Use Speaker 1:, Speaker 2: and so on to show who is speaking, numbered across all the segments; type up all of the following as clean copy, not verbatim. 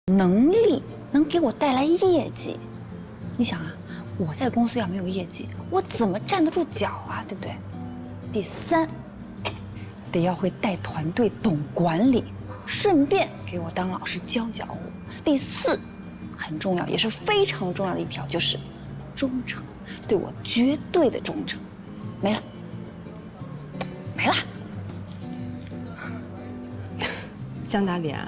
Speaker 1: 能力能给我带来业绩。你想啊，我在公司要没有业绩，我怎么站得住脚啊？对不对？第三，得要会带团队，懂管理，顺便给我当老师教教我。第四，很重要，也是非常重要的一条，就是忠诚，对我绝对的忠诚。没了，没了。
Speaker 2: 江大脸，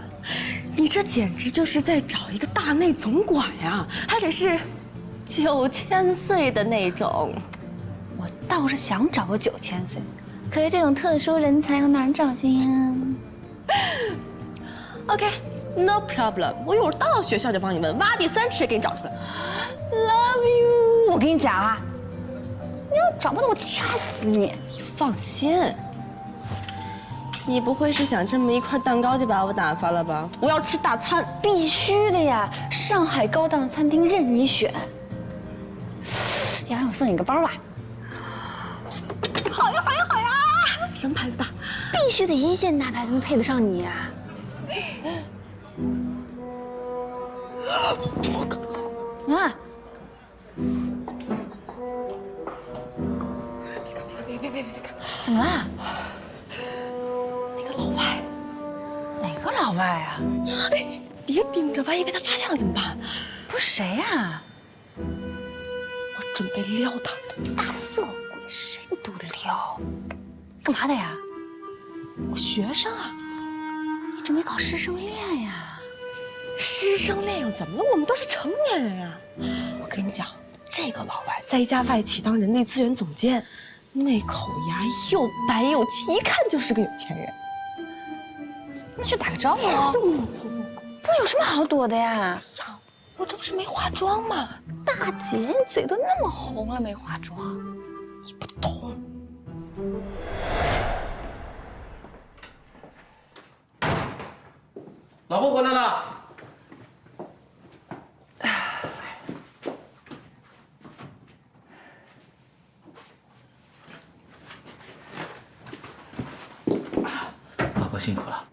Speaker 2: 你这简直就是在找一个大内总管呀，还得是9000岁的那种。
Speaker 1: 我倒是想找个9000岁，可是这种特殊人才我哪儿找去呀
Speaker 2: OK，no problem， 我一会儿到学校就帮你问，挖地3尺给你找出来。
Speaker 1: ？Love you。我跟你讲啊，你要找不到我掐死你！
Speaker 2: 你放心，你不会是想这么一块蛋糕就把我打发了吧？我要吃大餐，
Speaker 1: 必须的呀！上海高档餐厅任你选。要不然我送你个包吧？
Speaker 2: 好呀好呀好呀！什么牌子的？
Speaker 1: 必须得1线大牌才能配得上你呀！
Speaker 2: 我靠！
Speaker 1: 啊！
Speaker 2: 别！
Speaker 1: 怎么了？
Speaker 2: 那个老外，
Speaker 1: 哪个老外啊？
Speaker 2: 哎，别盯着，万一被他发现了怎么办？
Speaker 1: 不是谁呀？
Speaker 2: 我准备撩他。
Speaker 1: 大色鬼，谁都撩。干嘛的呀？
Speaker 2: 我学生啊，
Speaker 1: 你准备搞师生恋呀？
Speaker 2: 师生恋又怎么了？我们都是成年人啊！我跟你讲，这个老外在一家外企当人力资源总监，那口牙又白又齐，一看就是个有钱人。
Speaker 1: 那去打个招呼喽。不是有什么好躲的呀？
Speaker 2: 呀，我这不是没化妆吗？
Speaker 1: 大姐，你嘴都那么红了，没化妆。
Speaker 2: 你不懂。
Speaker 3: 老婆回来了。老婆辛苦了。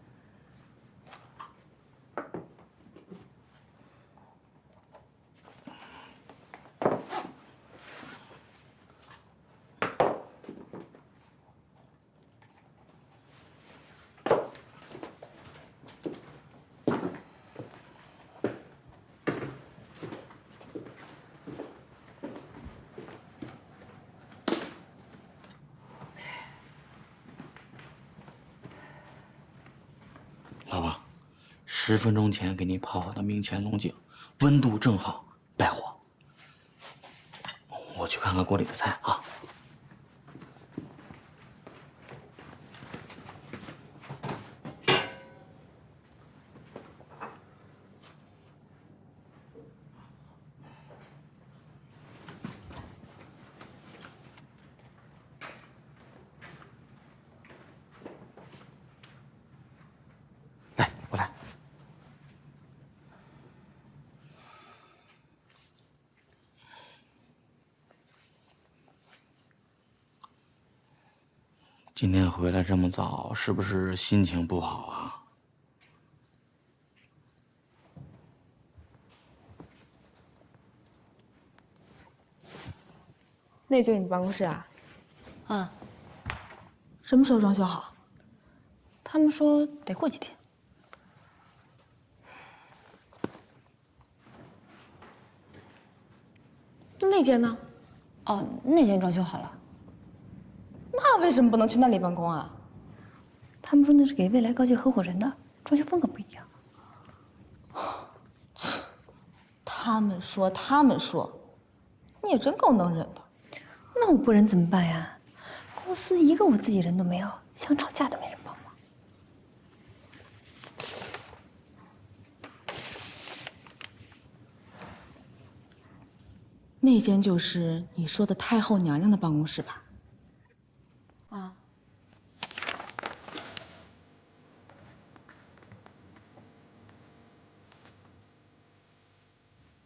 Speaker 3: 老婆，10分钟前给你泡好的明前龙井，温度正好，败火。我去看看锅里的菜啊。来，我来。今天回来这么早，是不是心情不好啊？
Speaker 4: 那就是你办公室啊？
Speaker 1: 啊，
Speaker 4: 什么时候装修好？
Speaker 1: 他们说得过几天。
Speaker 4: 那间呢？
Speaker 1: 哦，那间装修好了。
Speaker 4: 那为什么不能去那里办公啊？
Speaker 1: 他们说那是给未来高级合伙人的，装修风格不一样。
Speaker 4: 他们说，你也真够能忍的。
Speaker 1: 那我不忍怎么办呀？公司一个我自己人都没有，想吵架都没人帮忙。
Speaker 4: 那间就是你说的太后娘娘的办公室吧？
Speaker 1: 啊，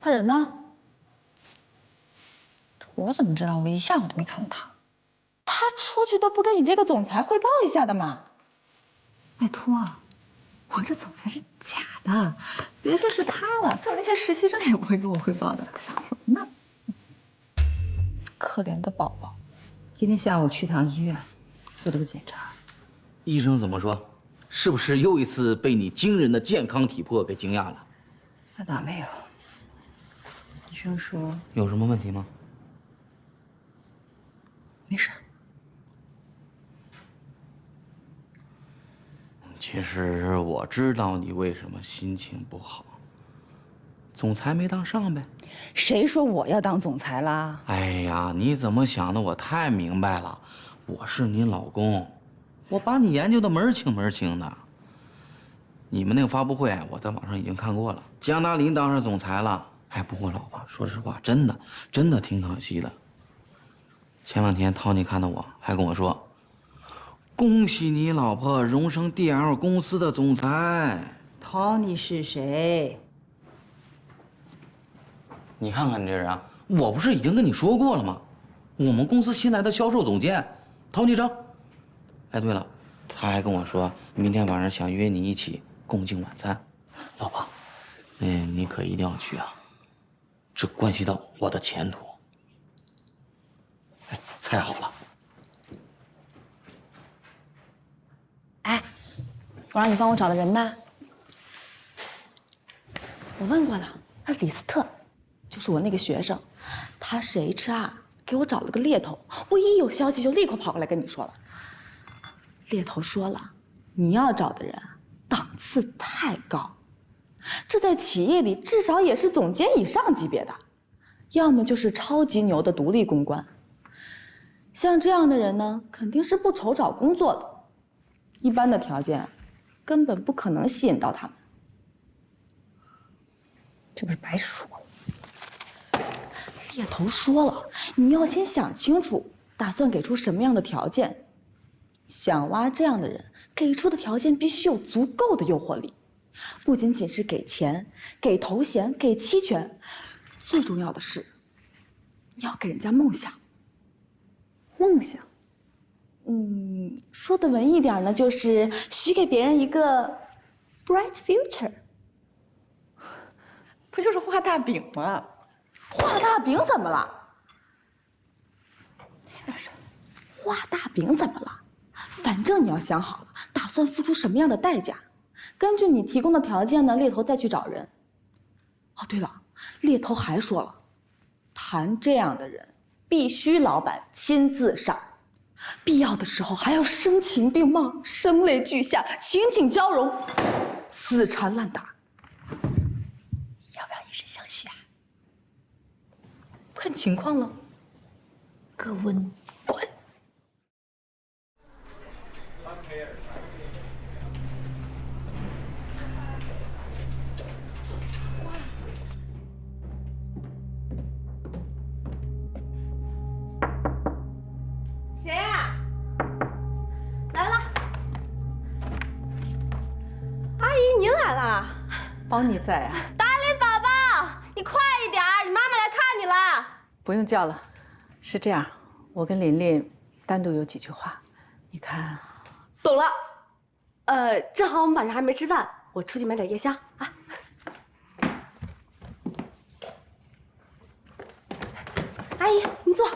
Speaker 4: 他人呢？
Speaker 1: 我怎么知道？我一下午都没看到他。
Speaker 4: 他出去都不跟你这个总裁汇报一下的吗？
Speaker 1: 拜托啊，我这总裁是假的，
Speaker 4: 别的是他了，找那些实习生也不会跟我汇报的，想什么呢？可怜的宝宝。
Speaker 5: 今天下午去趟医院，做了个检查。
Speaker 3: 医生怎么说？是不是又一次被你惊人的健康体魄给惊讶了？
Speaker 5: 那倒没有。医生说
Speaker 3: 有什么问题吗？
Speaker 5: 没事。
Speaker 3: 其实我知道你为什么心情不好，总裁没当上呗。
Speaker 5: 谁说我要当总裁啦？
Speaker 3: 哎呀，你怎么想的？我太明白了，我是你老公，我把你研究的门儿清门儿清的。你们那个发布会，我在网上已经看过了，江大林当上总裁了。哎，不过老婆，说实话，真的挺可惜的。前两天 Tony 看到我，还跟我说：“恭喜你老婆荣升 DL 公司的总裁。”
Speaker 5: Tony 是谁？
Speaker 3: 你看看你这人啊，我不是已经跟你说过了吗？我们公司新来的销售总监陶继成。哎，对了，他还跟我说，明天晚上想约你一起共进晚餐。老婆，你可一定要去啊，这关系到我的前途。哎，菜好了。
Speaker 1: 哎，我让你帮我找的人呢？
Speaker 2: 我问过了，李斯特，就是我那个学生，他是 HR，给我找了个猎头，我一有消息就立刻跑过来跟你说了。猎头说了，你要找的人档次太高，这在企业里至少也是总监以上级别的，要么就是超级牛的独立公关。像这样的人呢，肯定是不愁找工作的，一般的条件根本不可能吸引到他们。
Speaker 1: 这不是白说了？
Speaker 2: 猎头说了，你要先想清楚，打算给出什么样的条件。想挖这样的人，给出的条件必须有足够的诱惑力，不仅仅是给钱、给头衔、给期权，最重要的是，你要给人家梦想。
Speaker 1: 梦想。
Speaker 2: 说的文艺点呢，就是许给别人一个 bright future。
Speaker 4: 不就是画大饼吗？
Speaker 2: 画大饼怎么了？
Speaker 1: 想点什么？
Speaker 2: 画大饼怎么了？反正你要想好了，打算付出什么样的代价，根据你提供的条件呢，猎头再去找人。哦，对了，猎头还说了，谈这样的人必须老板亲自上，必要的时候还要声情并茂、声泪俱下、情景交融、死缠烂打。
Speaker 1: 要不要以身相许啊？
Speaker 2: 看情况了。
Speaker 1: 各温滚。
Speaker 2: 谁呀？来了。阿姨，您来了。
Speaker 6: 帮你在啊，
Speaker 2: 达林宝宝，你快一点，你妈妈来看你了。
Speaker 6: 不用叫了。是这样，我跟琳琳单独有几句话，你看。
Speaker 2: 懂了。正好我们晚上还没吃饭，我出去买点夜宵啊。阿姨，您坐。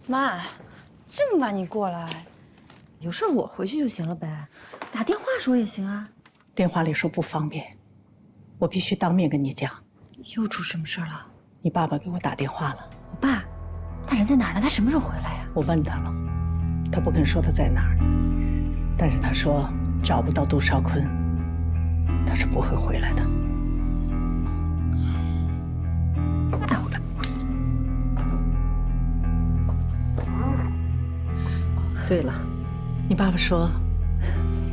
Speaker 1: 妈，这么晚你过来，有事我回去就行了呗，打电话说也行啊。
Speaker 6: 电话里说不方便，我必须当面跟你讲。
Speaker 1: 又出什么事了？
Speaker 6: 你爸爸给我打电话了，
Speaker 1: 我爸，他人在哪儿呢？他什么时候回来呀？
Speaker 6: 我问他了，他不肯说他在哪儿，但是他说找不到杜少坤，他是不会回来的。
Speaker 1: 爱回来不回来。
Speaker 6: 对了，你爸爸说，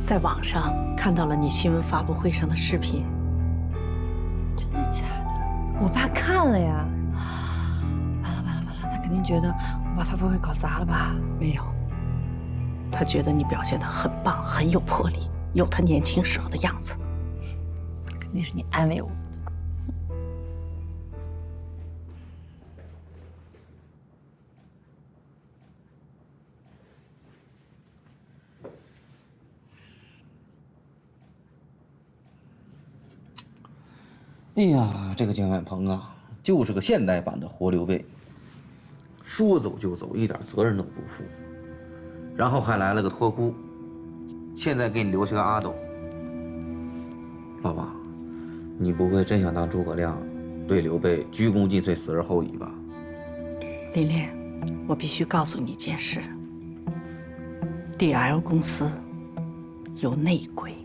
Speaker 6: 在网上看到了你新闻发布会上的视频。
Speaker 1: 真的假的？我爸看了呀。完了，他肯定觉得我把发布会搞砸了吧？
Speaker 6: 没有，他觉得你表现得很棒，很有魄力，有他年轻时候的样子。
Speaker 1: 肯定是你安慰我的。
Speaker 3: 哎呀，这个姜远鹏啊，就是个现代版的活刘备，说走就走，一点责任都不负，然后还来了个托孤，现在给你留下个阿斗。老爸，你不会真想当诸葛亮，对刘备鞠躬尽瘁，死而后已吧？
Speaker 6: 琳琳，我必须告诉你一件事 ，DL 公司有内鬼。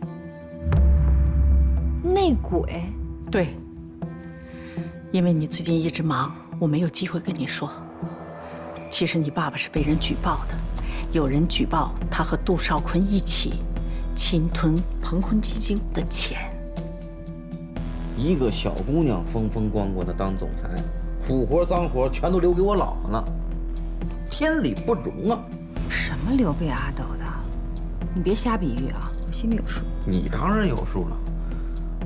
Speaker 1: 内鬼？
Speaker 6: 对，因为你最近一直忙，我没有机会跟你说。其实你爸爸是被人举报的，有人举报他和杜少坤一起侵吞鹏坤基金的钱。
Speaker 3: 一个小姑娘风风光光的当总裁，苦活脏活全都留给我老婆了，天理不容啊！
Speaker 5: 什么刘备阿斗的，你别瞎比喻啊，我心里有数。
Speaker 3: 你当然有数了，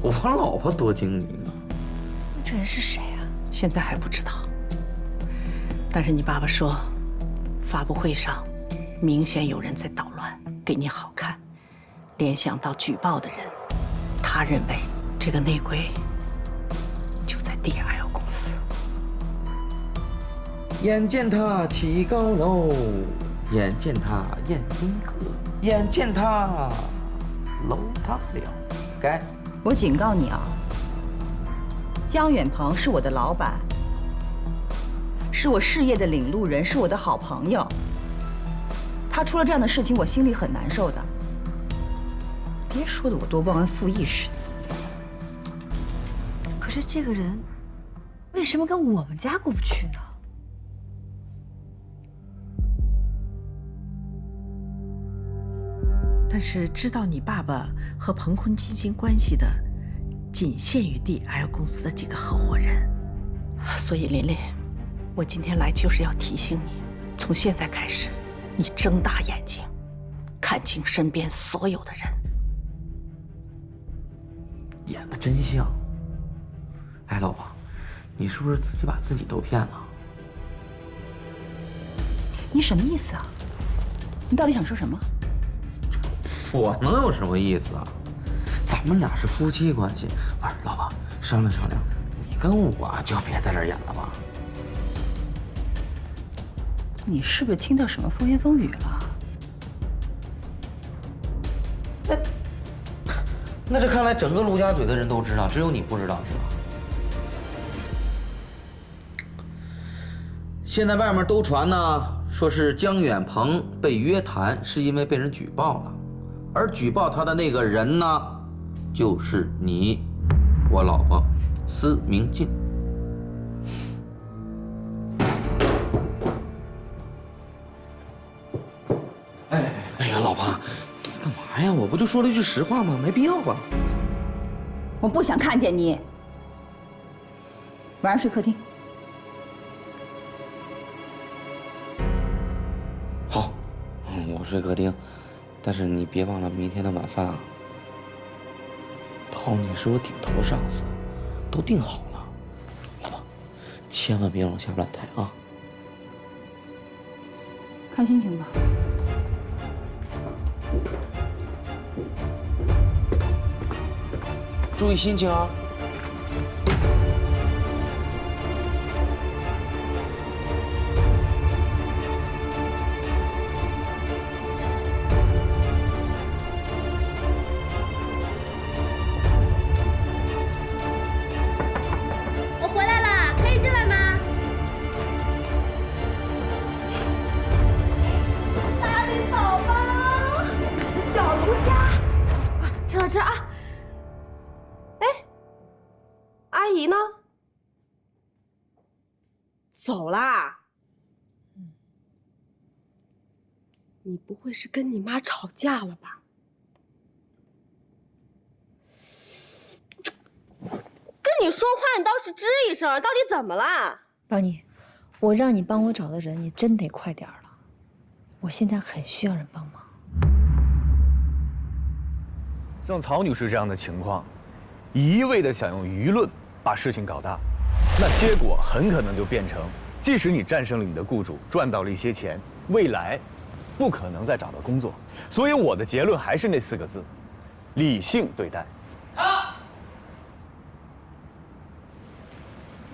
Speaker 3: 我老婆多精明啊！
Speaker 1: 那这人是谁啊？
Speaker 6: 现在还不知道，但是你爸爸说，发布会上明显有人在捣乱，给你好看，联想到举报的人，他认为这个内鬼就在 DL 公司。
Speaker 3: 眼见他起高楼，眼见他宴宾客，眼见他楼塌了。该
Speaker 5: 我警告你啊，姜远鹏是我的老板，是我事业的领路人，是我的好朋友。他出了这样的事情，我心里很难受的。别说的我多忘恩负义似的。
Speaker 1: 可是这个人为什么跟我们家过不去呢？
Speaker 6: 但是知道你爸爸和鹏坤基金关系的，仅限于 DL 公司的几个合伙人。所以琳琳，我今天来就是要提醒你，从现在开始，你睁大眼睛，看清身边所有的人。
Speaker 3: 演的真像。哎，老婆，你是不是自己把自己都骗了？
Speaker 5: 你什么意思啊？你到底想说什么？
Speaker 3: 我能有什么意思啊？咱们俩是夫妻关系，不是老婆，商量商量，你跟我就别在这儿演了吧。
Speaker 5: 你是不是听到什么风言风语了？
Speaker 3: 那这看来整个陆家嘴的人都知道，只有你不知道是吧？现在外面都传呢，说是姜远鹏被约谈，是因为被人举报了，而举报他的那个人呢，就是你，我老婆司明镜。哎呀，老婆，干嘛呀？我不就说了一句实话吗？没必要吧？
Speaker 5: 我不想看见你。晚上睡客厅。
Speaker 3: 好，我睡客厅，但是你别忘了明天的晚饭啊。Tony是我顶头上司，都定好了，老婆，千万别让我下不来台啊！
Speaker 5: 看心情吧。
Speaker 3: 注意心情啊！
Speaker 2: 我回来了，可以进来吗？大领导吗？小龙虾，快吃了吃啊！哎，阿姨呢？走啦。你不会是跟你妈吵架了吧？跟你说话，你倒是吱一声，到底怎么了？
Speaker 1: 邦妮，我让你帮我找的人，你真得快点儿了，我现在很需要人帮忙。
Speaker 7: 像曹女士这样的情况，一味的想用舆论把事情搞大，那结果很可能就变成，即使你战胜了你的雇主，赚到了一些钱，未来不可能再找到工作。所以我的结论还是那4个字：理性对待。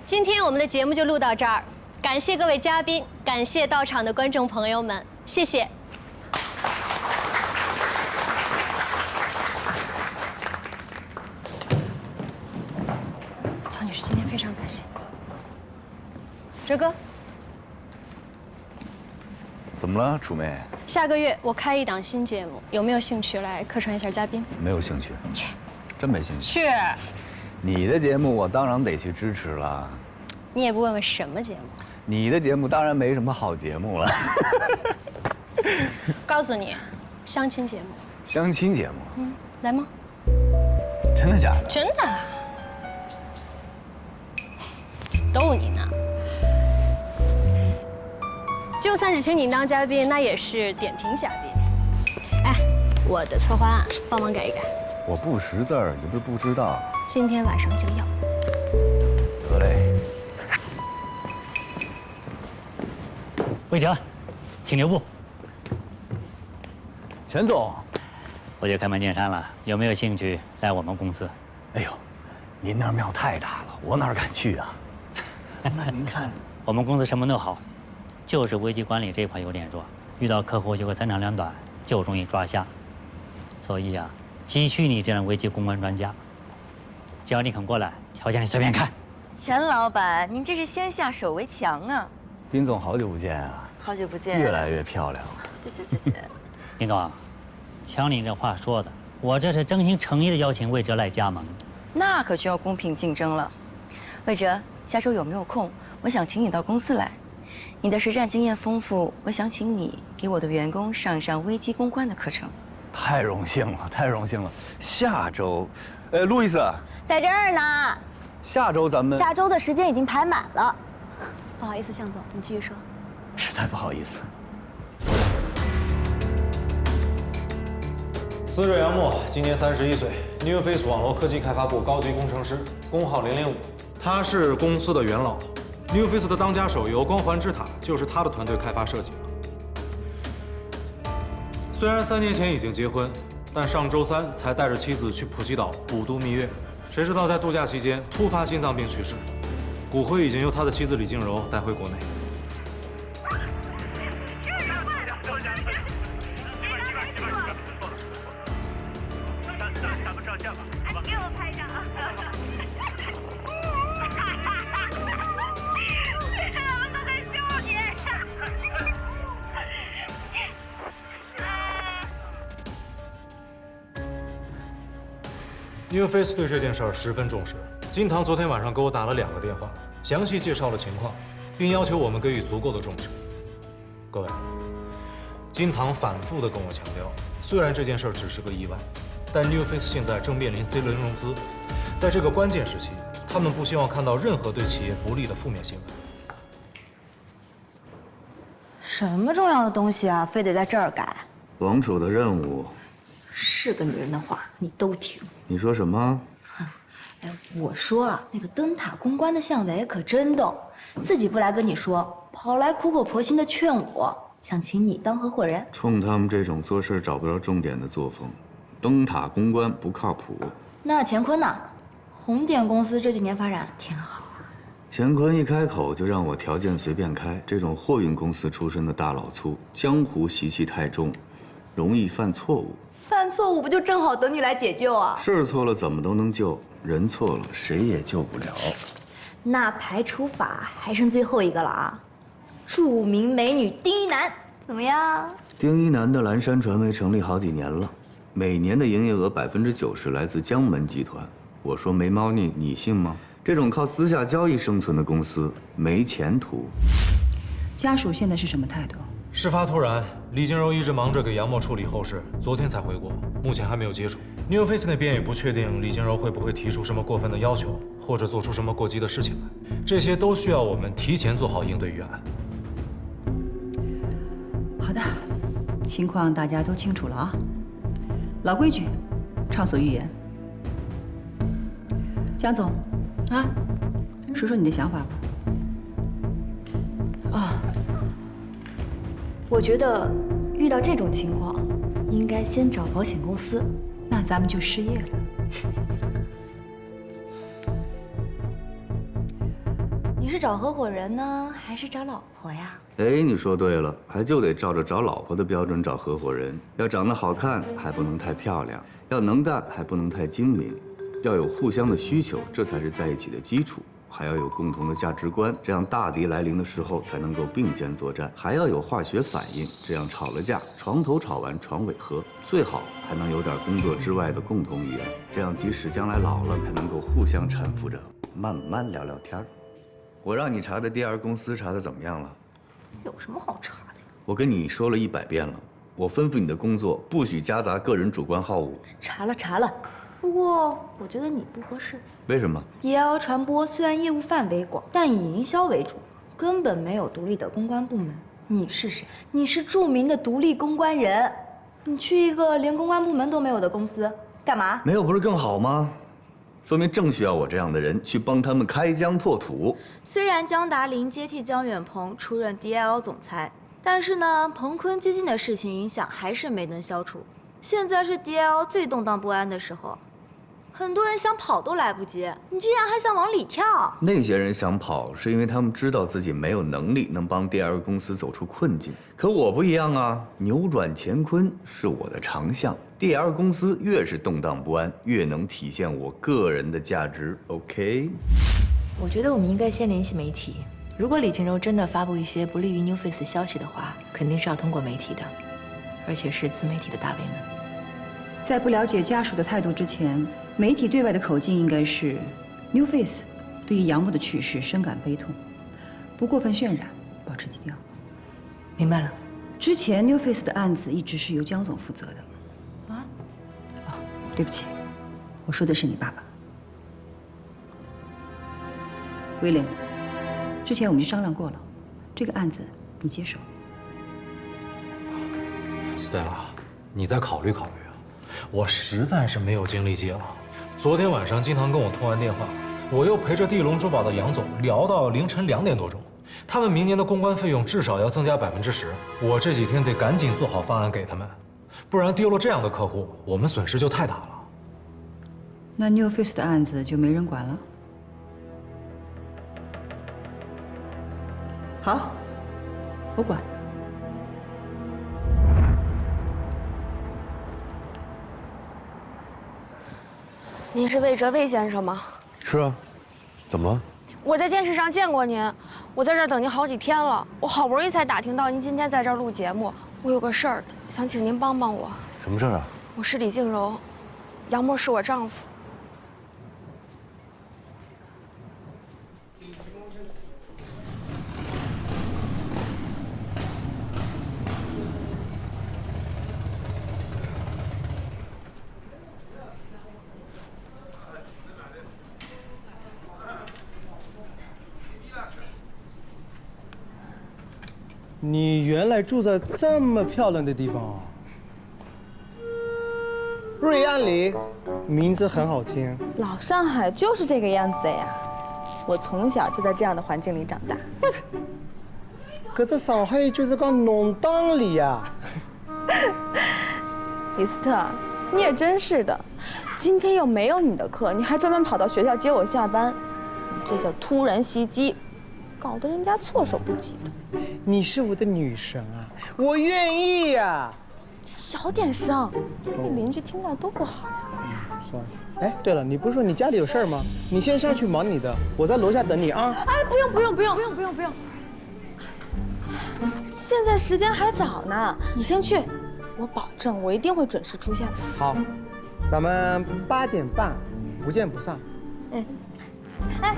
Speaker 8: 今天我们的节目就录到这儿，感谢各位嘉宾，感谢到场的观众朋友们，谢谢。
Speaker 1: 曹女士，今天非常感谢。
Speaker 8: 哲哥，
Speaker 7: 怎么了，楚妹？
Speaker 8: 下个月我开一档新节目，有没有兴趣来客串一下嘉宾？
Speaker 7: 没有兴趣。
Speaker 8: 去，
Speaker 7: 真没兴趣。
Speaker 8: 去。
Speaker 7: 你的节目我当然得去支持了。
Speaker 8: 你也不问问什么节目？
Speaker 7: 你的节目当然没什么好节目了。
Speaker 8: 告诉你，相亲节目。
Speaker 7: 相亲节目？
Speaker 8: 来吗？
Speaker 7: 真的假的？
Speaker 8: 真的啊。逗你呢。就算是请你当嘉宾，那也是点评嘉宾。哎，我的策划案帮忙改一改。
Speaker 7: 我不识字儿，你不是不知道。
Speaker 8: 今天晚上就要。
Speaker 7: 得嘞。
Speaker 9: 魏哲，请留步。
Speaker 7: 钱总，
Speaker 9: 我就开门见山了，有没有兴趣来我们公司？
Speaker 7: 哎呦，您那庙太大了，我哪敢去啊？
Speaker 9: 那您看，我们公司什么都好，就是危机管理这一块有点弱，遇到客户就会三长两短，就容易抓瞎。所以啊，急需你这样危机公关专家。只要你肯过来，条件你随便看。
Speaker 10: 钱老板，您这是先下手为强啊！
Speaker 7: 丁总，好久不见啊！
Speaker 10: 好久不见，
Speaker 7: 越来越漂亮了。
Speaker 10: 谢谢谢谢。
Speaker 9: 丁总，瞧你这话说的，我这是真心诚意的邀请魏哲来加盟。
Speaker 10: 那可就要公平竞争了。魏哲，下周有没有空？我想请你到公司来。你的实战经验丰富，我想请你给我的员工上一上危机公关的课程。
Speaker 7: 太荣幸了，太荣幸了！下周，路易斯，
Speaker 11: 在这儿呢。
Speaker 7: 下周咱们
Speaker 11: 下周的时间已经排满了。不好意思，向总，你继续说。
Speaker 7: 实在不好意思。
Speaker 12: 死者杨默，今年31岁，NewFace 网络科技开发部高级工程师，工号005。他是公司的元老 ，NewFace 的当家手游《光环之塔》就是他的团队开发设计的。虽然3年前已经结婚，但上周3才带着妻子去普吉岛5度蜜月，谁知道在度假期间突发心脏病去世，骨灰已经由他的妻子李静柔带回国内。
Speaker 13: 给我拍张。我都在笑你。
Speaker 12: NewFace 对这件事儿十分重视。金堂昨天晚上给我打了2个电话，详细介绍了情况，并要求我们给予足够的重视。各位，金堂反复地跟我强调，虽然这件事儿只是个意外，但 NewFace 现在正面临 C 轮融资，在这个关键时期，他们不希望看到任何对企业不利的负面新闻。
Speaker 11: 什么重要的东西啊，非得在这儿改？
Speaker 14: 王楚的任务
Speaker 11: 是个女人的话，你都听。
Speaker 14: 你说什么？
Speaker 11: 哎，我说啊，那个灯塔公关的向伟可真逗，自己不来跟你说，跑来苦口婆心的劝我，想请你当合伙人。
Speaker 14: 冲他们这种做事找不着重点的作风，灯塔公关不靠谱。
Speaker 11: 那乾坤呢？红点公司这几年发展挺好。
Speaker 14: 乾坤一开口就让我条件随便开，这种货运公司出身的大老粗，江湖习气太重，容易犯错误。
Speaker 11: 犯错误不就正好等你来解救啊？
Speaker 14: 事错了怎么都能救，人错了谁也救不了。
Speaker 11: 那排除法还剩最后一个了啊！著名美女丁一楠，怎么样？
Speaker 14: 丁一楠的蓝山传媒成立好几年了，每年的营业额90%来自江门集团。我说没猫腻，你信吗？这种靠私下交易生存的公司没前途。
Speaker 5: 家属现在是什么态度？
Speaker 12: 事发突然，李金柔一直忙着给杨默处理后事，昨天才回国，目前还没有接触。NewFace 那边也不确定李金柔会不会提出什么过分的要求，或者做出什么过激的事情来，这些都需要我们提前做好应对预案。
Speaker 5: 好的，情况大家都清楚了啊。老规矩，畅所欲言。江总，啊，说说你的想法吧。
Speaker 1: 我觉得遇到这种情况，应该先找保险公司。
Speaker 5: 那咱们就失业了。
Speaker 11: 你是找合伙人呢，还是找老婆呀？
Speaker 14: 哎，你说对了，还就得照着找老婆的标准找合伙人。要长得好看，还不能太漂亮；要能干，还不能太精明；要有互相的需求，这才是在一起的基础。还要有共同的价值观，这样大敌来临的时候才能够并肩作战。还要有化学反应，这样吵了架，床头吵完床尾和。最好还能有点工作之外的共同语言，这样即使将来老了，还能够互相搀扶着，慢慢聊聊天。我让你查的DR公司查的怎么样了？
Speaker 11: 有什么好查的？
Speaker 14: 我跟你说了100遍了，我吩咐你的工作不许夹杂个人主观好恶。
Speaker 11: 查了，不过我觉得你不合适。
Speaker 14: 为什么
Speaker 11: ？DL 传播虽然业务范围广，但以营销为主，根本没有独立的公关部门。你是谁？你是著名的独立公关人。你去一个连公关部门都没有的公司干嘛？
Speaker 14: 没有不是更好吗？说明正需要我这样的人去帮他们开疆拓土。
Speaker 11: 虽然江达林接替江远鹏出任 DL 总裁，但是呢，鹏坤基金的事情影响还是没能消除。现在是 DL 最动荡不安的时候，很多人想跑都来不及，你居然还想往里跳？
Speaker 14: 那些人想跑，是因为他们知道自己没有能力能帮 DR 公司走出困境。可我不一样啊，扭转乾坤是我的长项。DR 公司越是动荡不安，越能体现我个人的价值。OK。
Speaker 15: 我觉得我们应该先联系媒体。如果李静柔真的发布一些不利于 NewFace 消息的话，肯定是要通过媒体的，而且是自媒体的大 V 们。
Speaker 5: 在不了解家属的态度之前，媒体对外的口径应该是 NewFace 对于杨木的去世深感悲痛，不过分渲染，保持低调。
Speaker 15: 明白了。
Speaker 5: 之前 NewFace 的案子一直是由江总负责的。啊？哦，对不起，我说的是你爸爸。威廉，之前我们就商量过了，这个案子你接手。
Speaker 12: Stella， 你再考虑考虑啊！我实在是没有精力接了。昨天晚上金堂跟我通完电话，我又陪着地龙珠宝的杨总聊到凌晨2点多钟。他们明年的公关费用至少要增加10%，我这几天得赶紧做好方案给他们，不然丢了这样的客户，我们损失就太大了。
Speaker 5: 那 NewFace 的案子就没人管了？好，我管。
Speaker 2: 您是魏哲魏先生吗？
Speaker 16: 是啊，怎么了？
Speaker 2: 我在电视上见过您，我在这儿等您好几天了，我好不容易才打听到您今天在这儿录节目。我有个事儿想请您帮帮我。
Speaker 16: 什么事儿啊？
Speaker 2: 我是李静柔，杨默是我丈夫。
Speaker 17: 你原来住在这么漂亮的地方啊！瑞安里，名字很好听。
Speaker 18: 老上海就是这个样子的呀，我从小就在这样的环境里长大。
Speaker 17: 可是上海就是个弄堂里呀。
Speaker 18: 李斯特，你也真是的，今天又没有你的课，你还专门跑到学校接我下班，这叫突然袭击，搞得人家措手不及的。
Speaker 17: 你是我的女神啊，我愿意呀。
Speaker 18: 小点声，被邻居听到多不好呀。
Speaker 17: 算了。哎，对了，你不是说你家里有事儿吗？你先上去忙你的，我在楼下等你啊。
Speaker 18: 哎，不用，现在时间还早呢，你先去，我保证我一定会准时出现的。
Speaker 17: 好，咱们8点半不见不散。
Speaker 18: 嗯。哎，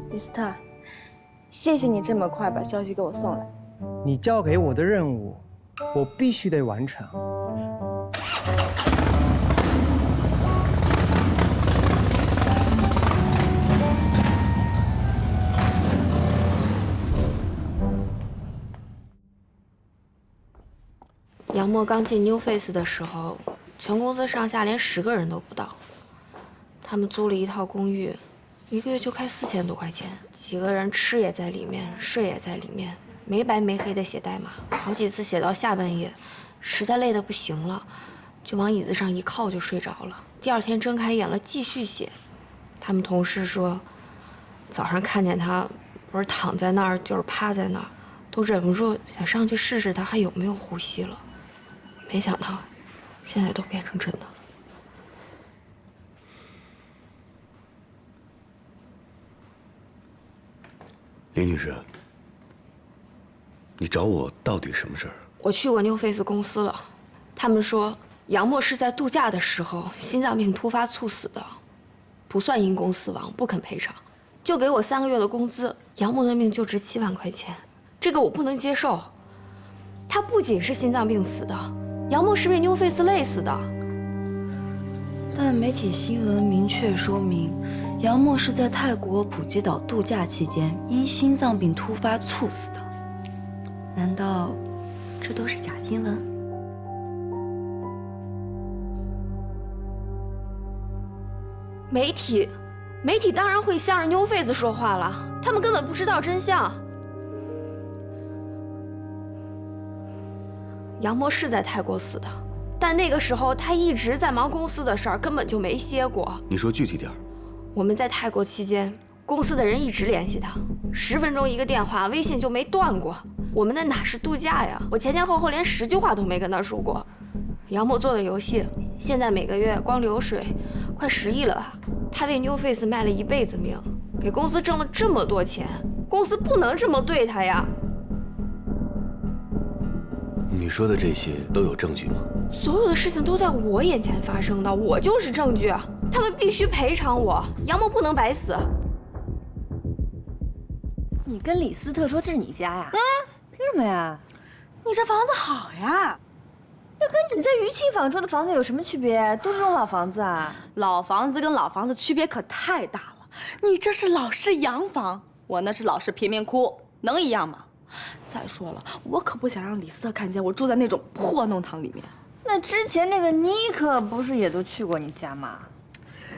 Speaker 18: 李斯特，谢谢你这么快把消息给我送来。
Speaker 17: 你交给我的任务，我必须得完成。
Speaker 2: 杨默刚进 NewFace 的时候，全公司上下连10个人都不到。他们租了一套公寓，1个月就开4000多块钱，几个人吃也在里面，睡也在里面，没白没黑的写代码，好几次写到下半夜，实在累得不行了，就往椅子上一靠就睡着了。第2天睁开眼了继续写，他们同事说，早上看见他不是躺在那儿就是趴在那儿，都忍不住想上去试试他还有没有呼吸了。没想到，现在都变成真的了。
Speaker 16: 林女士，你找我到底什么事儿？
Speaker 2: 我去过 New Face 公司了，他们说杨默是在度假的时候心脏病突发猝死的，不算因公死亡，不肯赔偿，就给我3个月的工资。杨默的命就值7万块钱，这个我不能接受。他不仅是心脏病死的，杨默是被 New Face 累死的。
Speaker 11: 但媒体新闻明确说明，杨默是在泰国普吉岛度假期间因心脏病突发猝死的。难道这都是假新闻？
Speaker 2: 媒体当然会向着 New Face 说话了，他们根本不知道真相。杨默是在泰国死的，但那个时候他一直在忙公司的事儿，根本就没歇过。
Speaker 16: 你说具体点儿。
Speaker 2: 我们在泰国期间，公司的人一直联系他，10分钟一个电话，微信就没断过。我们那哪是度假呀？我前后连10句话都没跟他说过。杨默做的游戏，现在每个月光流水快10亿了吧？他为 New Face 卖了一辈子命，给公司挣了这么多钱，公司不能这么对他呀！
Speaker 16: 你说的这些都有证据吗？
Speaker 2: 所有的事情都在我眼前发生的，我就是证据。他们必须赔偿我，杨默不能白死。
Speaker 15: 你跟李斯特说这是你家呀？凭什么呀？
Speaker 18: 你这房子好呀，
Speaker 15: 这跟你在余庆坊住的房子有什么区别？都是这种老房子啊。
Speaker 18: 老房子跟老房子区别可太大了。你这是老式洋房，我那是老式贫民窟，能一样吗？再说了，我可不想让李斯特看见我住在那种破弄堂里面。
Speaker 15: 那之前那个尼克不是也都去过你家吗？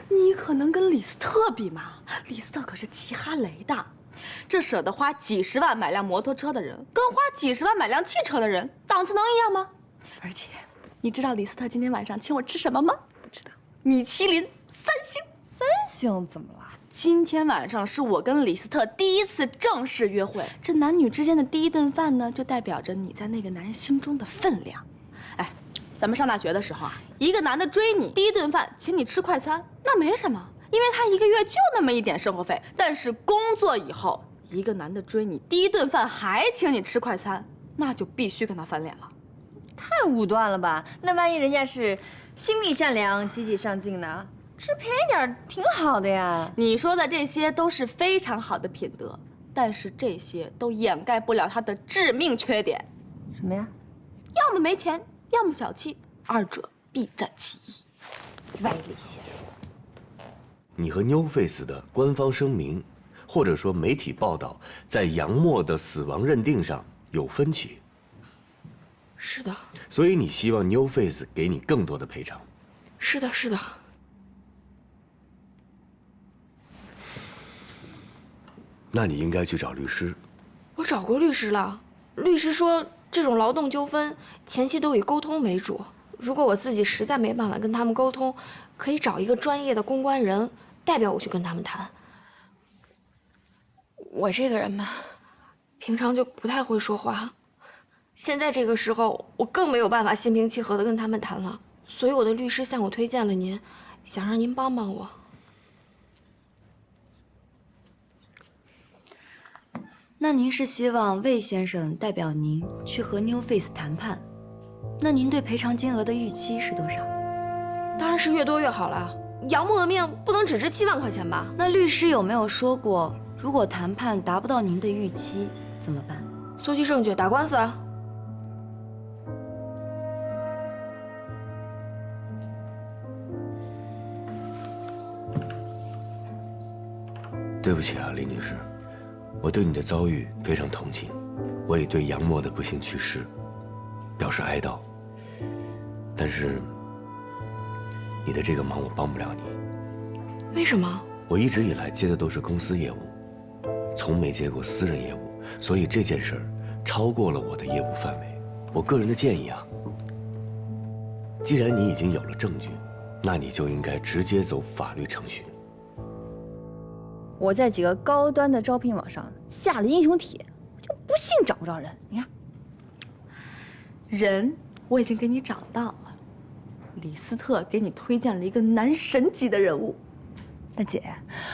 Speaker 18: 尼克能跟李斯特比吗？李斯特可是骑哈雷的，这舍得花几十万买辆摩托车的人，跟花几十万买辆汽车的人，档次能一样吗？而且，你知道李斯特今天晚上请我吃什么吗？不知道。米其林3星。
Speaker 15: 3星怎么了？
Speaker 18: 今天晚上是我跟李斯特第1次正式约会，这男女之间的第1顿饭呢，就代表着你在那个男人心中的分量。哎，咱们上大学的时候啊，一个男的追你，第1顿饭请你吃快餐，那没什么，因为他1个月就那么一点生活费。但是工作以后，一个男的追你，第1顿饭还请你吃快餐，那就必须跟他翻脸了。
Speaker 15: 太武断了吧？那万一人家是心地善良、积极上进呢？吃便宜点挺好的呀。
Speaker 18: 你说的这些都是非常好的品德，但是这些都掩盖不了他的致命缺点。
Speaker 15: 什么呀？
Speaker 18: 要么没钱，要么小气，二者必占其一。
Speaker 15: 歪理邪说。
Speaker 16: 你和 New Face 的官方声明，或者说媒体报道，在杨默的死亡认定上有分歧。
Speaker 2: 是的。
Speaker 16: 所以你希望 New Face 给你更多的赔偿。
Speaker 2: 是的，是的。
Speaker 16: 那你应该去找律师。
Speaker 2: 我找过律师了，律师说这种劳动纠纷前期都以沟通为主，如果我自己实在没办法跟他们沟通，可以找一个专业的公关人代表我去跟他们谈。我这个人嘛，平常就不太会说话，现在这个时候我更没有办法心平气和地跟他们谈了，所以我的律师向我推荐了您，想让您帮帮我。
Speaker 11: 那您是希望魏先生代表您去和 New Face 谈判？那您对赔偿金额的预期是多少？
Speaker 2: 当然是越多越好了。杨默的命不能只值7万块钱吧？
Speaker 11: 那律师有没有说过，如果谈判达不到您的预期怎么办？
Speaker 2: 搜集证据，打官司啊。
Speaker 16: 对不起啊，李女士，我对你的遭遇非常同情，我也对杨默的不幸去世表示哀悼。但是，你的这个忙我帮不了你。
Speaker 2: 为什么？
Speaker 16: 我一直以来接的都是公司业务，从没接过私人业务，所以这件事儿超过了我的业务范围。我个人的建议啊，既然你已经有了证据，那你就应该直接走法律程序。
Speaker 1: 我在几个高端的招聘网上下了英雄帖，就不信找不着人。你看，
Speaker 18: 人我已经给你找到了，李斯特给你推荐了一个男神级的人物。
Speaker 1: 大姐，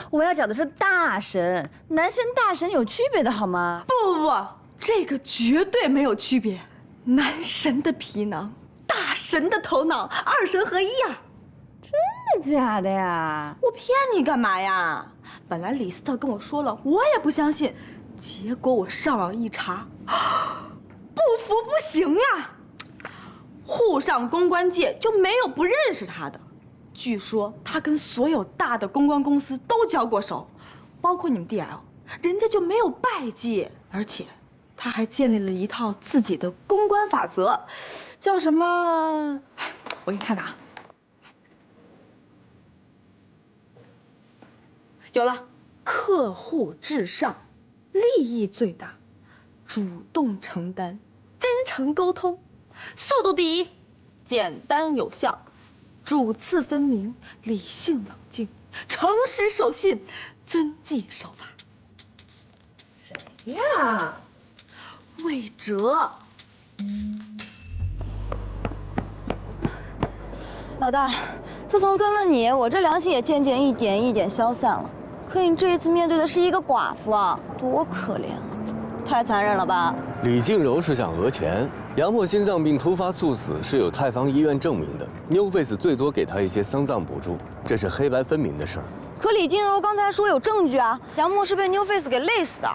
Speaker 1: 我要找的是大神，男神大神有区别的好吗？
Speaker 18: 不，这个绝对没有区别。男神的皮囊，大神的头脑，二神合一呀！
Speaker 1: 真的假的呀？
Speaker 18: 我骗你干嘛呀？本来李斯特跟我说了，我也不相信，结果我上网一查，不服不行呀！沪上公关界就没有不认识他的。据说他跟所有大的公关公司都交过手，包括你们 DL， 人家就没有败绩。而且他还建立了一套自己的公关法则，叫什么？我给你看看啊。有了，客户至上，利益最大，主动承担，真诚沟通，速度第一，简单有效，主次分明，理性冷静，诚实守信，遵纪守法。谁呀？魏哲。
Speaker 11: 老大，自从跟了你，我这良心也渐渐一点一点消散了。可你这一次面对的是一个寡妇啊，多可怜啊，太残忍了吧？
Speaker 16: 李静柔是想讹钱，杨默心脏病突发猝死是有泰方医院证明的 ，New Face 最多给他一些丧葬补助，这是黑白分明的事儿。
Speaker 11: 可李静柔刚才说有证据啊，杨默是被 New Face 给累死的。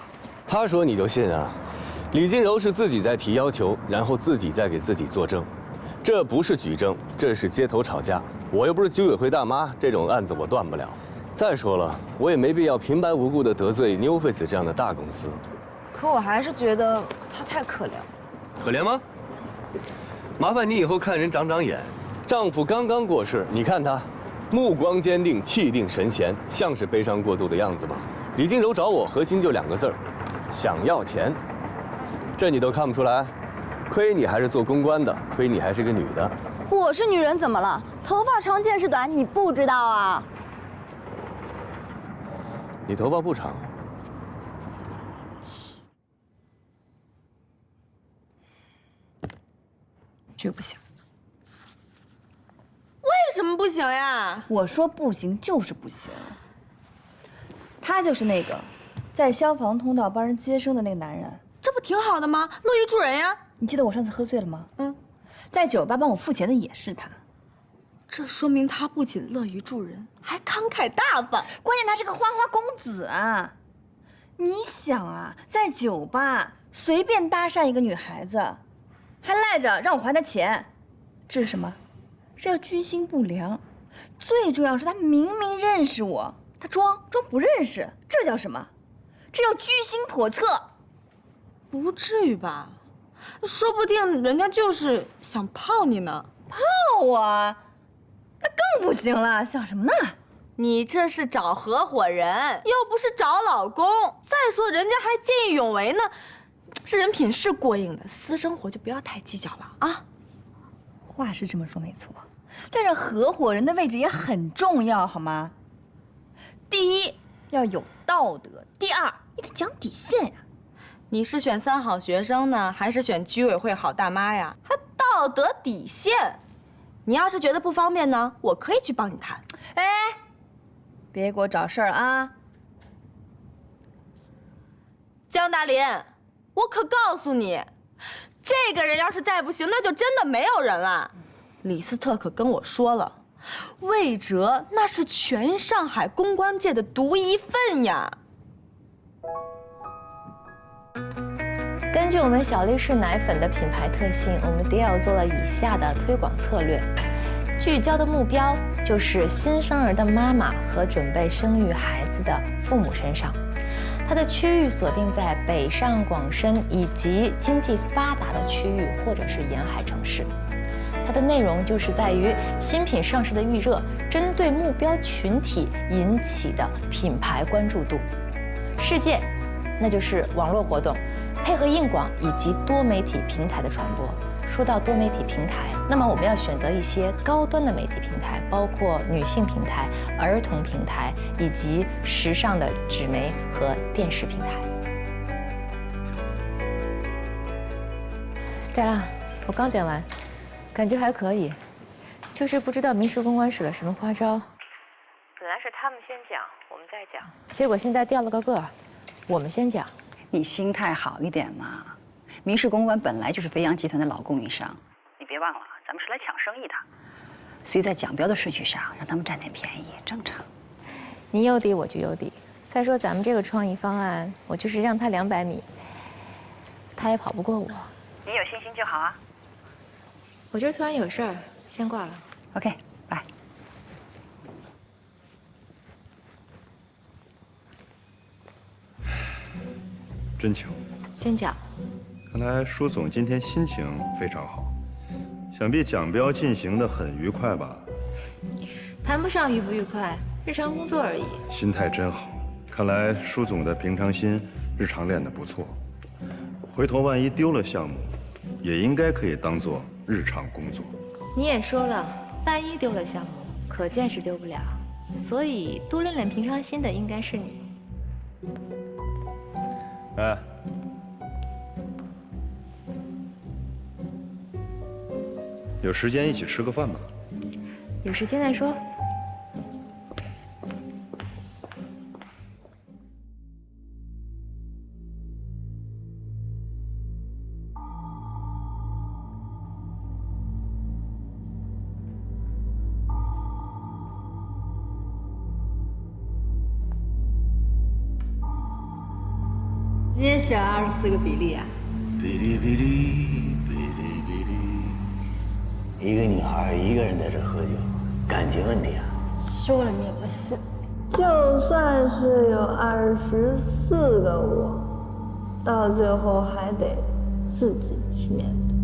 Speaker 16: 他说你就信啊？李静柔是自己在提要求，然后自己再给自己作证，这不是举证，这是街头吵架。我又不是居委会大妈，这种案子我断不了。再说了，我也没必要平白无故的得罪 New Face 这样的大公司。
Speaker 11: 可我还是觉得她太可怜了。
Speaker 16: 可怜吗？麻烦你以后看人长长眼。丈夫刚刚过世，你看她，目光坚定，气定神闲，像是悲伤过度的样子吗？李静柔找我，核心就2个字儿：想要钱。这你都看不出来？亏你还是做公关的，亏你还是个女的。
Speaker 11: 我是女人怎么了？头发长见识短，你不知道啊？
Speaker 16: 你头发不长。
Speaker 1: 这个不行。
Speaker 18: 为什么不行呀？
Speaker 1: 我说不行就是不行。他就是那个在消防通道帮人接生的那个男人，
Speaker 18: 这不挺好的吗？乐于助人呀！
Speaker 1: 你记得我上次喝醉了吗？在酒吧帮我付钱的也是他。
Speaker 18: 这说明他不仅乐于助人，还慷慨大方。
Speaker 1: 关键他是个花花公子啊！你想啊，在酒吧随便搭讪一个女孩子，还赖着让我还他钱，这是什么？这叫居心不良。最重要是他明明认识我，他装不认识，这叫什么？这叫居心叵测。
Speaker 18: 不至于吧？说不定人家就是想泡你呢。
Speaker 1: 泡我？那更不行了，想什么呢？
Speaker 18: 你这是找合伙人，又不是找老公。再说人家还见义勇为呢，这人品是过硬的，私生活就不要太计较了啊。
Speaker 1: 话是这么说没错，但是合伙人的位置也很重要，好吗？第一要有道德，第二你得讲底线呀。
Speaker 18: 你是选3好学生呢，还是选居委会好大妈呀？还道德底线？你要是觉得不方便呢，我可以去帮你谈。
Speaker 1: 哎，别给我找事儿啊！
Speaker 18: 江大林，我可告诉你，这个人要是再不行，那就真的没有人了。李斯特可跟我说了，魏哲那是全上海公关界的独一份呀。
Speaker 15: 根据我们小丽氏奶粉的品牌特性，我们 DL 做了以下的推广策略，聚焦的目标就是新生儿的妈妈和准备生育孩子的父母身上。它的区域锁定在北上广深以及经济发达的区域或者是沿海城市。它的内容就是在于新品上市的预热，针对目标群体引起的品牌关注度。世界，那就是网络活动，配合硬广以及多媒体平台的传播。说到多媒体平台，那么我们要选择一些高端的媒体平台，包括女性平台、儿童平台以及时尚的纸媒和电视平台。Stella， 我刚讲完，感觉还可以，就是不知道民事公关使了什么花招。本来是他们先讲，我们再讲，结果现在掉了个个儿，我们先讲。
Speaker 19: 你心态好一点嘛。民事公关本来就是飞扬集团的老供应商，你别忘了，咱们是来抢生意的，所以在奖标的顺序上让他们占点便宜也正常。
Speaker 15: 你有底我就有底。再说咱们这个创意方案，我就是让他200米，他也跑不过我。
Speaker 19: 你有信心就好啊。
Speaker 15: 我这突然有事儿，先挂了。
Speaker 19: OK， 拜。
Speaker 20: 真巧，
Speaker 15: 真巧。
Speaker 20: 看来舒总今天心情非常好，想必奖标进行得很愉快吧？
Speaker 15: 谈不上愉不愉快，日常工作而已。
Speaker 20: 心态真好，看来舒总的平常心日常练得不错。回头万一丢了项目，也应该可以当做日常工作。
Speaker 15: 你也说了，万一丢了项目，可见是丢不了，所以多练练平常心的应该是你。
Speaker 20: 哎。有时间一起吃个饭吧。
Speaker 15: 有时间再说。
Speaker 1: 你也写了24个比例啊？
Speaker 16: 比利比利。一个女孩一个人在这喝酒，感情问题啊？
Speaker 1: 说了你也不信。
Speaker 2: 就算是有24个我，到最后还得自己去面对。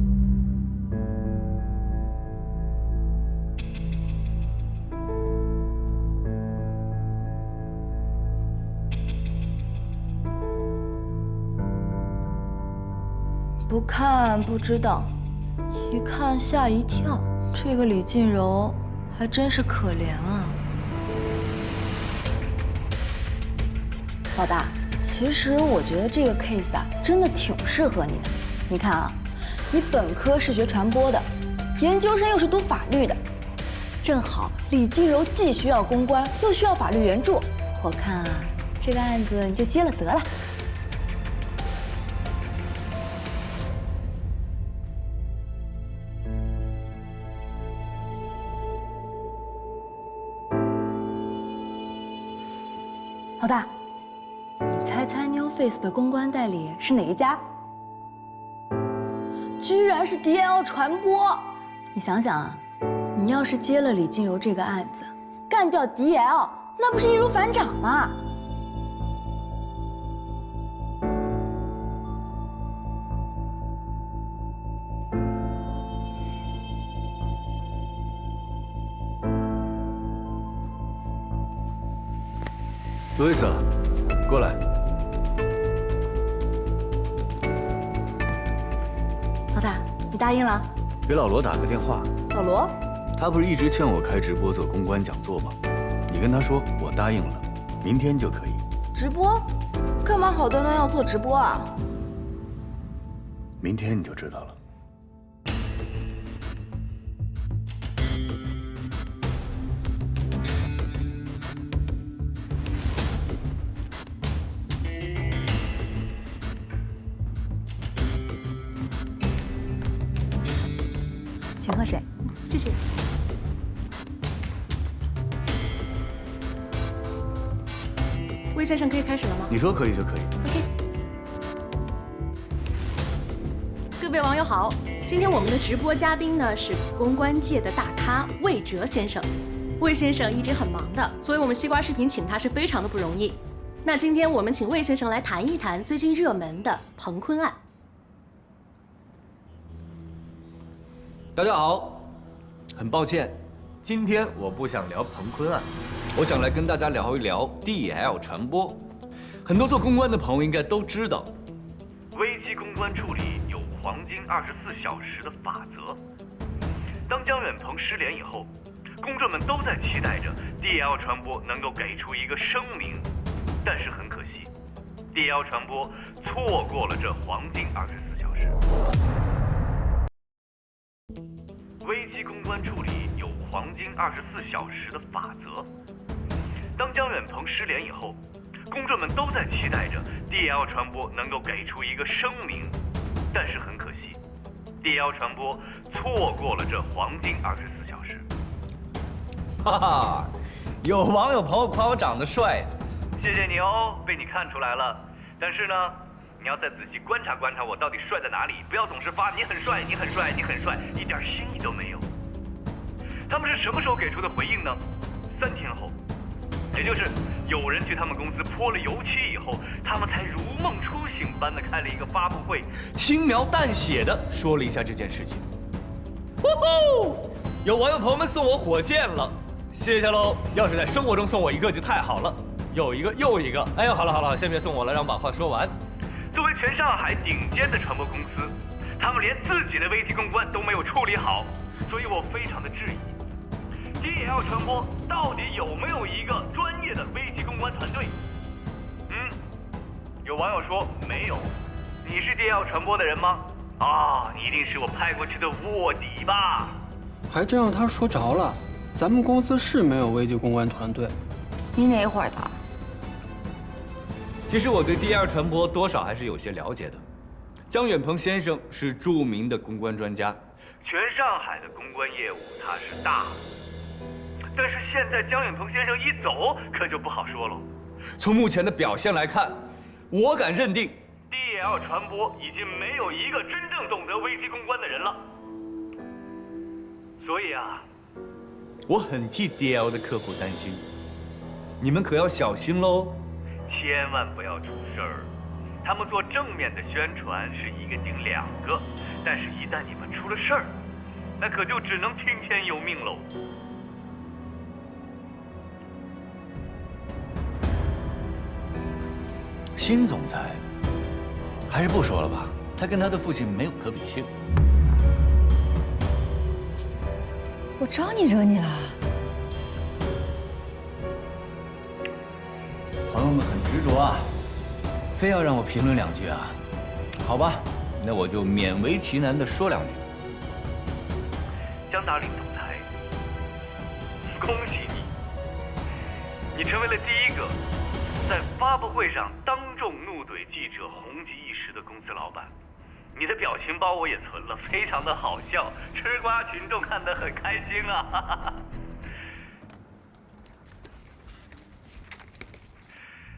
Speaker 11: 不看不知道，一看吓一跳。这个李静柔还真是可怜啊。老大，其实我觉得这个 case 啊，真的挺适合你的。你看啊，你本科是学传播的，研究生又是读法律的，正好李静柔既需要公关，又需要法律援助。我看啊，这个案子你就接了得了。老大，你猜猜 New Face 的公关代理是哪一家？居然是 DL 传播！你想想啊，你要是接了李静柔这个案子，干掉 DL， 那不是易如反掌吗？
Speaker 14: 路易斯，过来。
Speaker 11: 老大，你答应了？
Speaker 14: 给老罗打个电话。
Speaker 11: 老罗？
Speaker 14: 他不是一直劝我开直播做公关讲座吗？你跟他说我答应了，明天就可以。
Speaker 11: 直播？干嘛好端端要做直播啊？
Speaker 14: 明天你就知道了。
Speaker 11: 请喝水，
Speaker 2: 谢谢。魏先生可以开始了吗？
Speaker 14: 你说可以就可以。
Speaker 2: OK。各位网友好，今天我们的直播嘉宾呢是公关界的大咖魏哲先生。魏先生一直很忙的，所以我们西瓜视频请他是非常的不容易。那今天我们请魏先生来谈一谈最近热门的彭坤案。
Speaker 21: 大家好，很抱歉，今天我不想聊彭坤案，我想来跟大家聊一聊 DL 传播。很多做公关的朋友应该都知道，危机公关处理有
Speaker 4: 黄金24小时的法则。当姜远鹏失联以后，公众们都在期待着 DL 传播能够给出一个声明，但是很可惜 ，DL 传播错过了这黄金24小时。危机公关处理有黄金24小时的法则。当姜远鹏失联以后，公众们都在期待着 DL 传播能够给出一个声明，但是很可惜 ，DL 传播错过了这黄金24小时。
Speaker 21: 哈哈，有网友朋友夸我长得帅，
Speaker 4: 谢谢你哦，被你看出来了。但是呢，你要再仔细观察观察我到底帅在哪里，不要总是发你很帅，你很帅，你很帅，一点新意都没有。他们是什么时候给出的回应呢？3天后，也就是有人去他们公司泼了油漆以后，他们才如梦初醒般的开了一个发布会，
Speaker 21: 轻描淡写的说了一下这件事情。呼呼，有网友朋友们送我火箭了，谢谢喽！要是在生活中送我一个就太好了，有一个又一个。哎呀，好了好了，先别送我了，让我把话说完。
Speaker 4: 作为全上海顶尖的传播公司，他们连自己的危机公关都没有处理好，所以我非常的质疑。DL 传播到底有没有一个专业的危机公关团队？有网友说没有。你是 DL 传播的人吗？啊，你一定是我派过去的卧底吧？
Speaker 17: 还真让他说着了。咱们公司是没有危机公关团队。
Speaker 18: 你哪会儿的？
Speaker 21: 其实我对 DL 传播多少还是有些了解的。姜远鹏先生是著名的公关专家，
Speaker 4: 全上海的公关业务他是大了。但是现在姜远鹏先生一走，可就不好说了。
Speaker 21: 从目前的表现来看，我敢认定
Speaker 4: ，DL 传播已经没有一个真正懂得危机公关的人了。所以啊，
Speaker 21: 我很替 DL 的客户担心，你们可要小心喽，
Speaker 4: 千万不要出事儿。他们做正面的宣传是1个顶2个，但是一旦你们出了事儿，那可就只能听天由命喽。
Speaker 21: 新总裁，还是不说了吧，他跟他的父亲没有可比性。
Speaker 1: 我招你惹你了？
Speaker 21: 朋友们很执着啊，非要让我评论2句啊。好吧，那我就勉为其难的说2句。
Speaker 4: 姜达林总裁，恭喜你，你成为了第一个在发布会上当众怒怼记者红极一时的公司老板。你的表情包我也存了，非常的好笑，吃瓜群众看得很开心啊。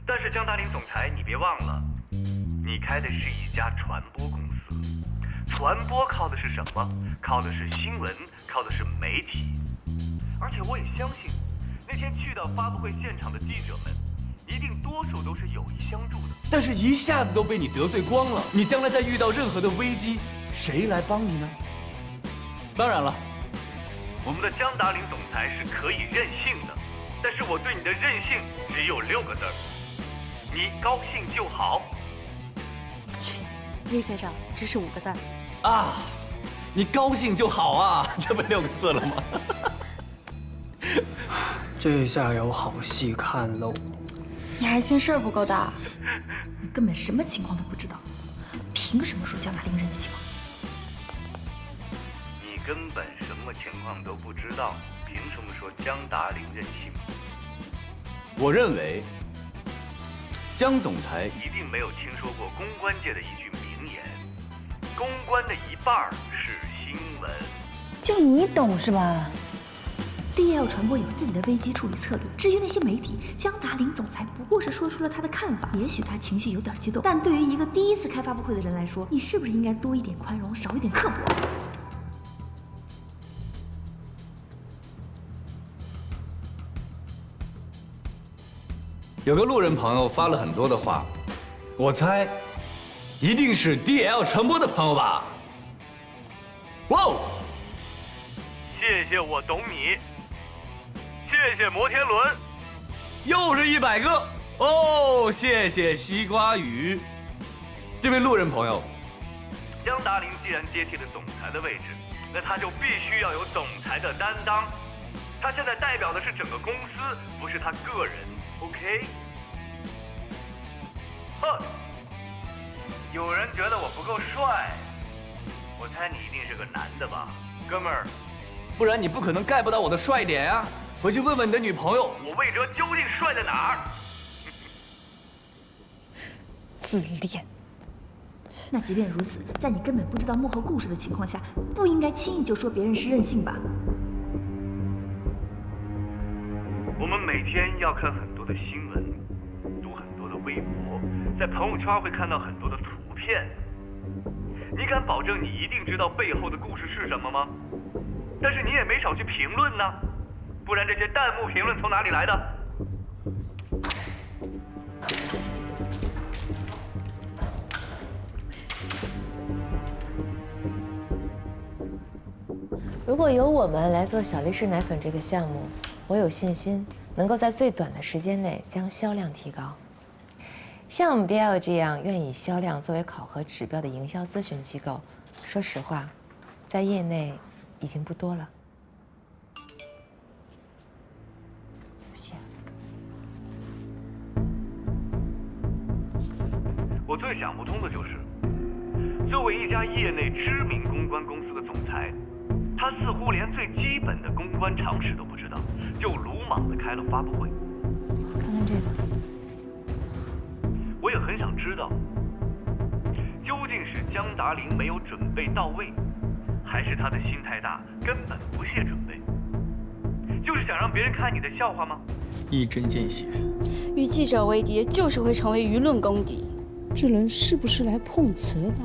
Speaker 4: 但是姜达林总裁，你别忘了，你开的是一家传播公司，传播靠的是什么？靠的是新闻，靠的是媒体。而且我也相信，那天去到发布会现场的记者们，一定多数都是有意相助的。
Speaker 21: 但是一下子都被你得罪光了，你将来再遇到任何的危机，谁来帮你呢？当然了，
Speaker 4: 我们的姜达林总裁是可以任性的，但是我对你的任性只有6个字儿：你高兴就好。
Speaker 8: 叶先生，这是5个字儿。
Speaker 21: 啊，你高兴就好啊，这不6个字了吗？
Speaker 17: 这下有好戏看喽！
Speaker 18: 你还嫌事儿不够大？
Speaker 11: 你根本什么情况都不知道，凭什么说姜达林任性？
Speaker 4: 你根本什么情况都不知道，凭什么说姜达林任性？
Speaker 21: 我认为，姜总裁
Speaker 4: 一定没有听说过公关界的一句名言：公关的一半是新闻。
Speaker 1: 就你懂是吧
Speaker 11: ？DL 传播有自己的危机处理策略。至于那些媒体，姜达林总裁不过是说出了他的看法，也许他情绪有点激动，但对于一个第一次开发布会的人来说，你是不是应该多一点宽容，少一点刻薄？
Speaker 21: 有个路人朋友发了很多的话，我猜，一定是 DL 传播的朋友吧？哇哦！
Speaker 4: 谢谢我懂你，谢谢摩天轮，
Speaker 21: 又是100个哦！谢谢西瓜雨，这位路人朋友，
Speaker 4: 江达林既然接替了总裁的位置，那他就必须要有总裁的担当。他现在代表的是整个公司，不是他个人。OK？ 哼，有人觉得我不够帅，我猜你一定是个男的吧，哥们儿。
Speaker 21: 不然你不可能 get 不到我的帅点呀！回去问问你的女朋友，
Speaker 4: 我魏哲究竟帅在哪儿？
Speaker 1: 自恋。
Speaker 6: 那即便如此，在你根本不知道幕后故事的情况下，不应该轻易就说别人是任性吧？
Speaker 4: 我们每天要看很多的新闻，读很多的微博，在朋友圈会看到很多的图片。你敢保证你一定知道背后的故事是什么吗？但是你也没少去评论呢，不然这些弹幕评论从哪里来的？
Speaker 15: 如果由我们来做小力士奶粉这个项目，我有信心能够在最短的时间内将销量提高。像我们 DL 这样愿以销量作为考核指标的营销咨询机构，说实话，在业内已经不多了。
Speaker 19: 对不起。
Speaker 4: 我最想不通的就是，作为一家业内知名公关公司的总裁，他似乎连最基本的公关常识都不知道，就鲁莽地开了发布会。
Speaker 19: 看看这个。
Speaker 4: 我也很想知道，究竟是江达林没有准备到位，还是他的心太大，根本不屑准备？就是想让别人看你的笑话吗？
Speaker 21: 一针见血。
Speaker 18: 与记者为敌，就是会成为舆论公敌。
Speaker 2: 这人是不是来碰瓷的？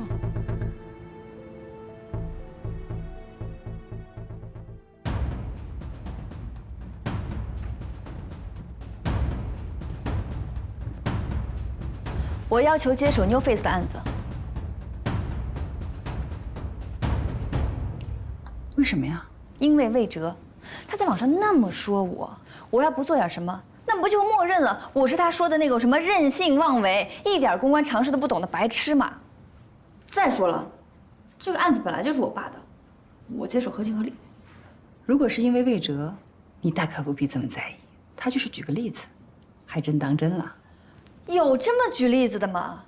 Speaker 10: 我要求接手 New Face 的案子。
Speaker 19: 为什么呀？
Speaker 10: 因为魏哲，他在网上那么说我要不做点什么，那不就默认了我是他说的那个什么任性妄为、一点公关常识都不懂的白痴吗？再说了，这个案子本来就是我爸的，我接手合情合理。
Speaker 19: 如果是因为魏哲，你大可不必这么在意。他就是举个例子，还真当真了。
Speaker 10: 有这么举例子的吗？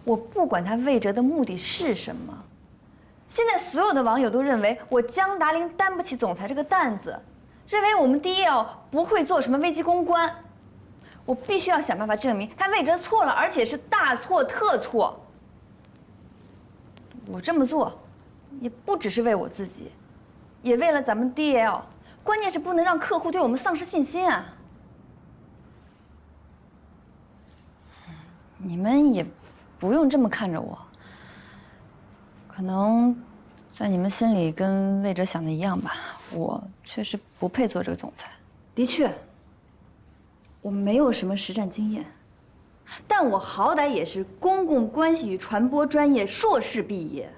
Speaker 10: 我不管他魏哲的目的是什么，现在所有的网友都认为我江达林担不起总裁这个担子，认为我们 DL 不会做什么危机公关。我必须要想办法证明他魏哲错了，而且是大错特错。我这么做，也不只是为我自己，也为了咱们 DL。关键是不能让客户对我们丧失信心啊！你们也不用这么看着我，可能在你们心里跟魏哲想的一样吧，我确实不配做这个总裁。的确，我没有什么实战经验，但我好歹也是公共关系与传播专业硕士毕业。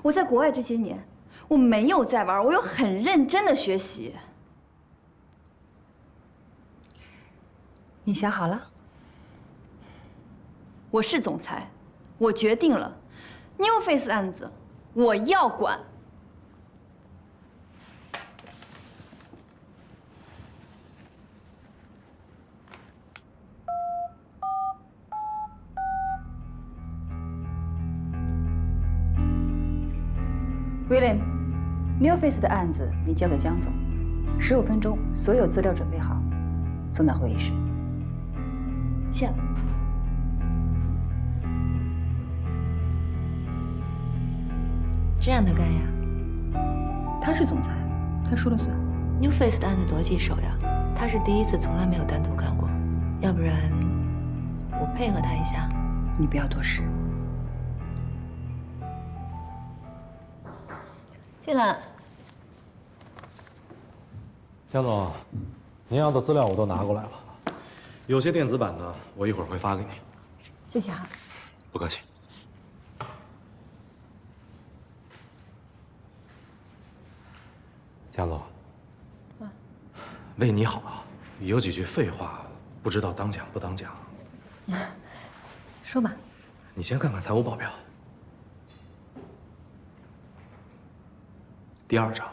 Speaker 10: 我在国外这些年，我没有在玩，我有很认真的学习。
Speaker 19: 你想好了？
Speaker 10: 我是总裁，我决定了 ，New Face 案子我要管。
Speaker 19: William，New Face 的案子你交给江总，15分钟，所有资料准备好，送到会议室。
Speaker 10: 谢了。
Speaker 15: 这让他干呀？
Speaker 19: 他是总裁，他说了算。
Speaker 15: New Face 的案子多棘手呀，他是第一次，从来没有单独干过。要不然，我配合他一下。
Speaker 19: 你不要多事。
Speaker 10: 进来。
Speaker 12: 江总，您要的资料我都拿过来了，有些电子版的我一会儿会发给你。
Speaker 10: 谢谢哈。
Speaker 12: 不客气。江总，为你好啊，有几句废话，不知道当讲不当讲。
Speaker 10: 说吧。
Speaker 12: 你先看看财务报表，第2张。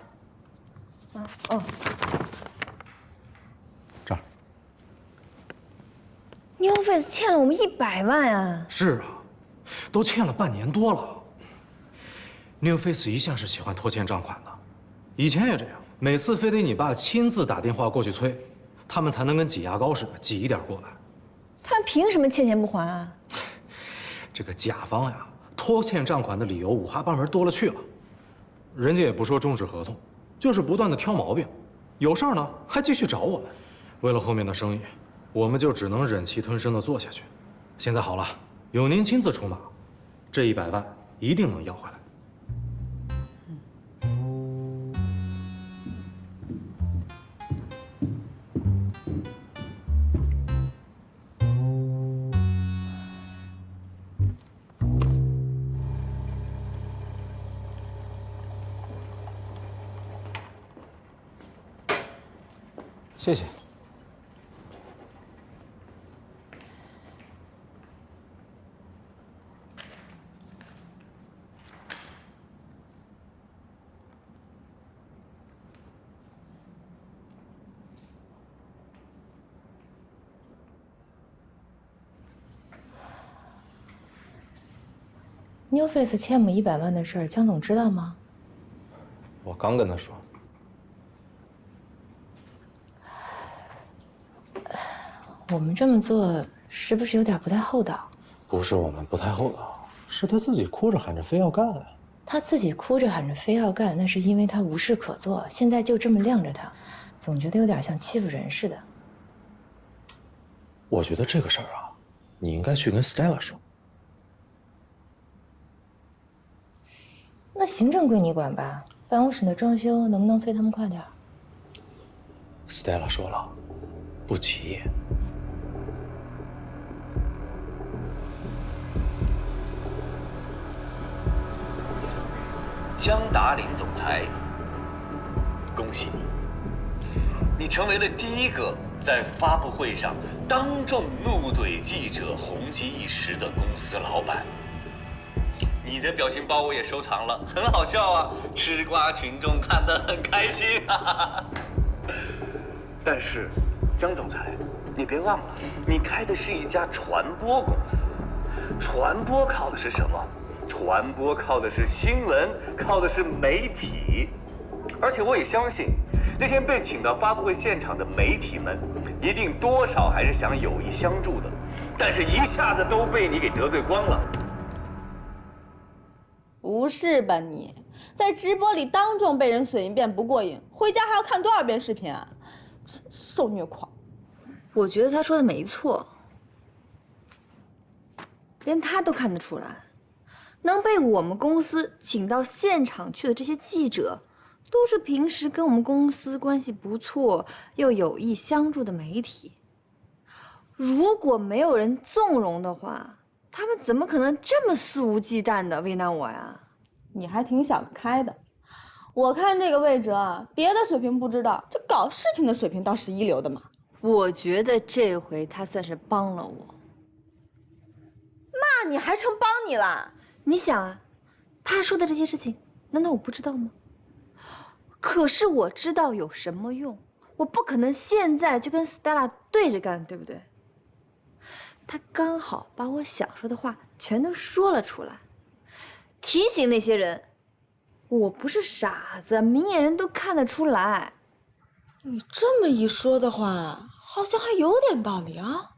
Speaker 11: 哦。
Speaker 12: 这儿。
Speaker 11: New Face 欠了我们100万啊！
Speaker 12: 是啊，都欠了半年多了。New Face 一向是喜欢拖欠账款的，以前也这样，每次非得你爸亲自打电话过去催，他们才能跟挤牙膏似的挤一点过来。
Speaker 11: 他们凭什么欠钱不还啊？
Speaker 12: 这个甲方呀，拖欠账款的理由五花八门多了去了，人家也不说终止合同，就是不断的挑毛病，有事儿呢还继续找我们。为了后面的生意，我们就只能忍气吞声的做下去。现在好了，有您亲自出马，这100万一定能要回来。谢谢。
Speaker 15: New Face 欠我们100万的事儿，江总知道吗？
Speaker 12: 我刚跟他说。
Speaker 15: 我们这么做是不是有点不太厚道？
Speaker 12: 不是我们不太厚道，是他自己哭着喊着非要干。
Speaker 15: 他自己哭着喊着非要干，那是因为他无事可做，现在就这么晾着他，总觉得有点像欺负人似的。
Speaker 12: 我觉得这个事儿啊，你应该去跟 Stella 说。
Speaker 15: 那行政归你管吧，办公室的装修能不能催他们快点
Speaker 12: ？Stella 说了，不急。
Speaker 16: 江达林总裁，恭喜你！你成为了第一个在发布会上当众怒怼记者、红极一时的公司老板。你的表情包我也收藏了，很好笑啊！吃瓜群众看得很开心啊。但是，江总裁，你别忘了，你开的是一家传播公司，传播靠的是什么？传播靠的是新闻，靠的是媒体。而且我也相信，那天被请到发布会现场的媒体们，一定多少还是想有意相助的，但是一下子都被你给得罪光了。
Speaker 18: 不是吧你，在直播里当众被人损一遍不过瘾，回家还要看多少遍视频啊？受虐狂！
Speaker 11: 我觉得他说的没错，连他都看得出来，能被我们公司请到现场去的这些记者，都是平时跟我们公司关系不错又有意相助的媒体。如果没有人纵容的话，他们怎么可能这么肆无忌惮的为难我呀？
Speaker 18: 你还挺想得开的。我看这个魏哲啊，别的水平不知道，这搞事情的水平倒是一流的嘛。
Speaker 11: 我觉得这回他算是帮了我。
Speaker 18: 那你还成帮你了？
Speaker 11: 你想啊，他说的这些事情，难道我不知道吗？可是我知道有什么用，我不可能现在就跟 Stella 对着干，对不对？他刚好把我想说的话全都说了出来，提醒那些人，我不是傻子，明眼人都看得出来。
Speaker 2: 你这么一说的话，好像还有点道理啊。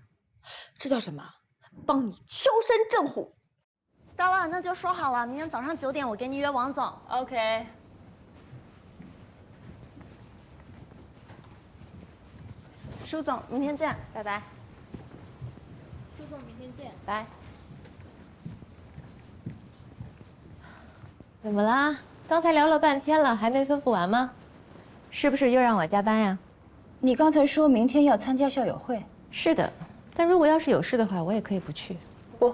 Speaker 2: 这叫什么？帮你敲山震虎。
Speaker 3: Stella， 那就说好了，明天早上9点我给你约王总。
Speaker 18: OK。
Speaker 3: 舒总，明天见，拜拜。
Speaker 8: 舒总，明天见，
Speaker 3: 拜。
Speaker 15: 怎么啦？刚才聊了半天了，还没吩咐完吗？是不是又让我加班呀？
Speaker 19: 你刚才说明天要参加校友会。
Speaker 15: 是的，但如果要是有事的话，我也可以不去。
Speaker 19: 不，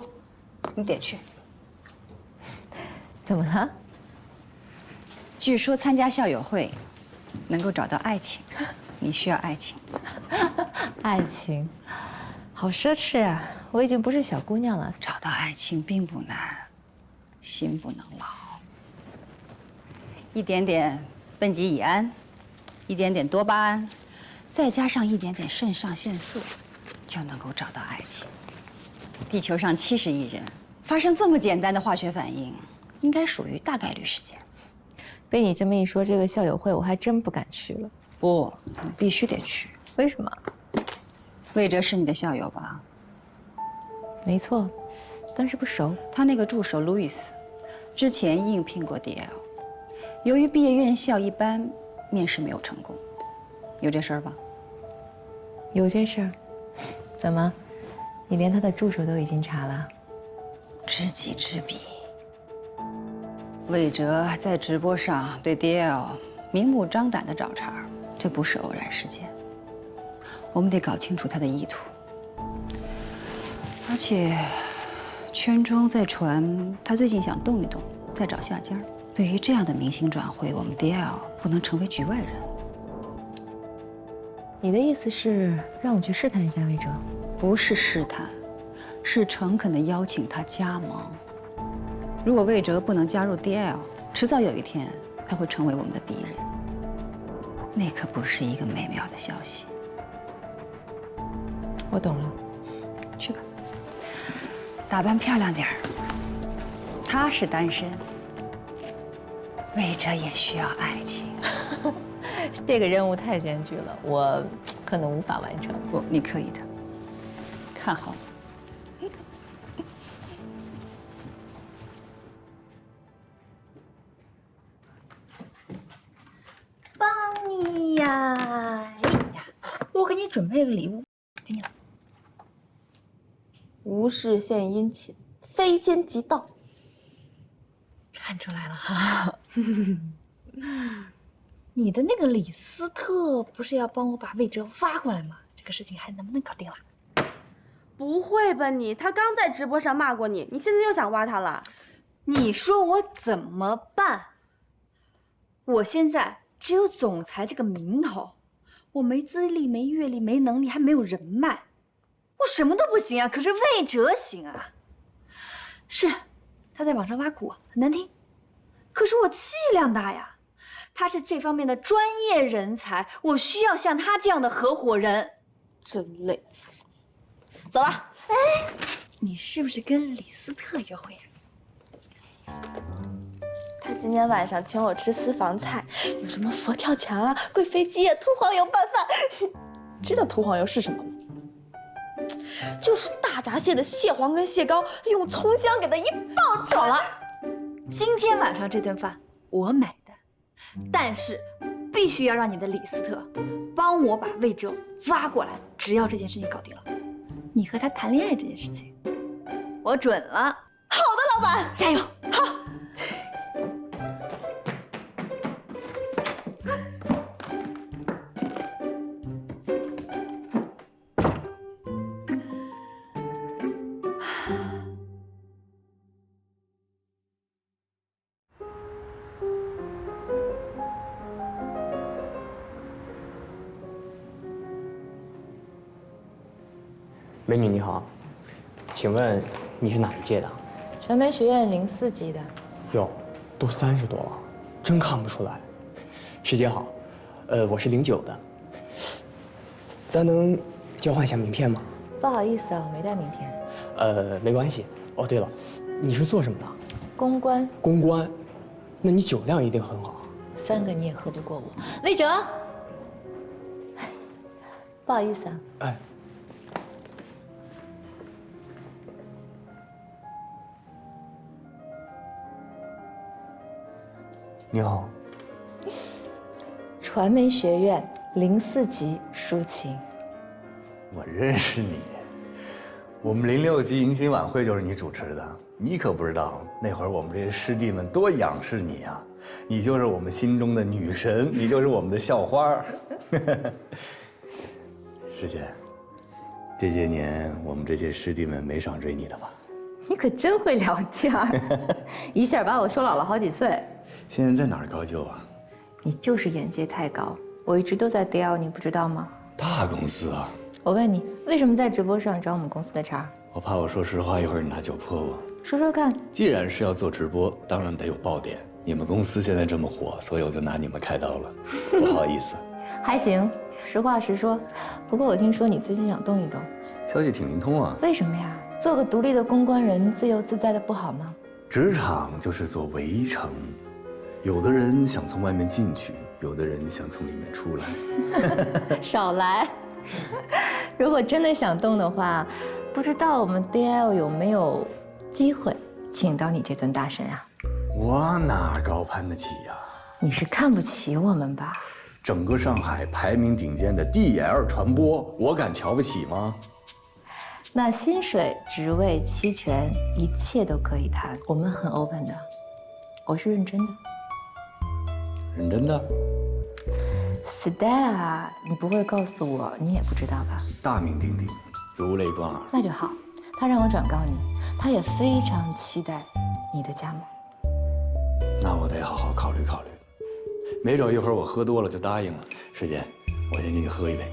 Speaker 19: 你得去。
Speaker 15: 怎么了？
Speaker 19: 据说参加校友会能够找到爱情，你需要爱情。
Speaker 15: 爱情，好奢侈啊！我已经不是小姑娘了。
Speaker 19: 找到爱情并不难，心不能老。一点点苯己乙胺，一点点多巴胺，再加上一点点肾上腺素，就能够找到爱情。地球上70亿人，发生这么简单的化学反应，应该属于大概率事件。
Speaker 15: 被你这么一说，这个校友会我还真不敢去了。
Speaker 19: 不，你必须得去。
Speaker 15: 为什么？
Speaker 19: 魏哲是你的校友吧？
Speaker 15: 没错，但是不熟。
Speaker 19: 他那个助手路易斯，之前应聘过 DL， 由于毕业院校一般，面试没有成功。有这事儿吧？
Speaker 15: 有这事儿。怎么？你连他的助手都已经查了？
Speaker 19: 知己知彼。魏哲在直播上对 DL 明目张胆的找茬，这不是偶然事件。我们得搞清楚他的意图。而且，圈中在传他最近想动一动，再找下家。对于这样的明星转会，我们 DL 不能成为局外人。
Speaker 15: 你的意思是让我去试探一下魏哲？
Speaker 19: 不是试探，是诚恳地邀请他加盟。如果魏哲不能加入 DL， 迟早有一天他会成为我们的敌人。那可不是一个美妙的消息。
Speaker 15: 我懂了，
Speaker 19: 去吧，打扮漂亮点儿。他是单身，魏哲也需要爱情。
Speaker 15: 这个任务太艰巨了，我可能无法完成。
Speaker 19: 不，你可以的，看好。
Speaker 6: 帮你呀！哎呀，我给你准备个礼物，给你了。
Speaker 2: 无事献殷勤，非奸即盗。
Speaker 6: 看出来了哈。你的那个李斯特不是要帮我把魏哲挖过来吗？这个事情还能不能搞定了？
Speaker 18: 不会吧你？他刚在直播上骂过你，你现在又想挖他了？
Speaker 6: 你说我怎么办？我现在只有总裁这个名头，我没资历、没阅历、没能力，还没有人脉，我什么都不行啊。可是魏哲行啊。是，他在网上挖苦我，很难听，可是我气量大呀。他是这方面的专业人才，我需要像他这样的合伙人。
Speaker 2: 真累。走了。
Speaker 6: 哎，你是不是跟李斯特约会啊？
Speaker 2: 他今天晚上请我吃私房菜，有什么佛跳墙啊、贵妃鸡啊、秃黄油拌饭。知道秃黄油是什么吗？就是大闸蟹的蟹黄跟蟹膏，用葱香给它一爆炒。
Speaker 6: 好了，今天晚上这顿饭我买的，但是必须要让你的李斯特帮我把魏哲挖过来。只要这件事情搞定了，你和他谈恋爱这件事情，我准了。
Speaker 2: 好的，老板，
Speaker 6: 加油！
Speaker 2: 好。
Speaker 9: 美女你好，请问你是哪一届的？
Speaker 15: 传媒学院04级的。
Speaker 9: 哟，都30多了，真看不出来。师姐好，我是09的。咱能交换一下名片吗？
Speaker 15: 不好意思啊，我没带名片。
Speaker 9: 没关系。哦，对了，你是做什么的？
Speaker 15: 公关。
Speaker 9: 公关，那你酒量一定很好。
Speaker 15: 3个你也喝不过我。魏哲，不好意思啊。
Speaker 9: 哎。你好，
Speaker 15: 传媒学院04级抒情。
Speaker 7: 我认识你，我们06级迎新晚会就是你主持的。你可不知道，那会儿我们这些师弟们多仰视你啊！你就是我们心中的女神，你就是我们的校花。师姐，这些年我们这些师弟们没少追你的吧？
Speaker 15: 你可真会聊天儿，一下把我说老了好几岁。
Speaker 7: 现在在哪儿高就啊？
Speaker 15: 你就是眼界太高，我一直都在 DL， 你不知道吗？
Speaker 7: 大公司啊！
Speaker 15: 我问你，为什么在直播上找我们公司的茬？
Speaker 7: 我怕我说实话，一会儿你拿酒泼我。
Speaker 15: 说说看。
Speaker 7: 既然是要做直播，当然得有爆点。
Speaker 14: 你们公司现在这么火，所以我就拿你们开刀了，不好意思。
Speaker 15: 还行，实话实说。不过我听说你最近想动一动，
Speaker 14: 消息挺灵通啊。
Speaker 15: 为什么呀？做个独立的公关人，自由自在的不好吗？
Speaker 14: 职场就是座围城，有的人想从外面进去，有的人想从里面出来。
Speaker 15: 少来！如果真的想动的话，不知道我们 DL 有没有机会请到你这尊大神啊？
Speaker 14: 我哪高攀得起呀？
Speaker 15: 你是看不起我们吧？
Speaker 14: 整个上海排名顶尖的 DL 传播，我敢瞧不起吗？
Speaker 15: 那薪水、职位期权，一切都可以谈，我们很 open 的。我是认真的。
Speaker 14: 认真的
Speaker 15: ？Stella， 你不会告诉我，你也不知道吧？
Speaker 14: 大名鼎鼎，如雷贯耳。
Speaker 15: 那就好，他让我转告你，他也非常期待你的加盟。
Speaker 14: 那我得好好考虑考虑，没准一会儿我喝多了就答应了。师姐，我先进去喝一杯。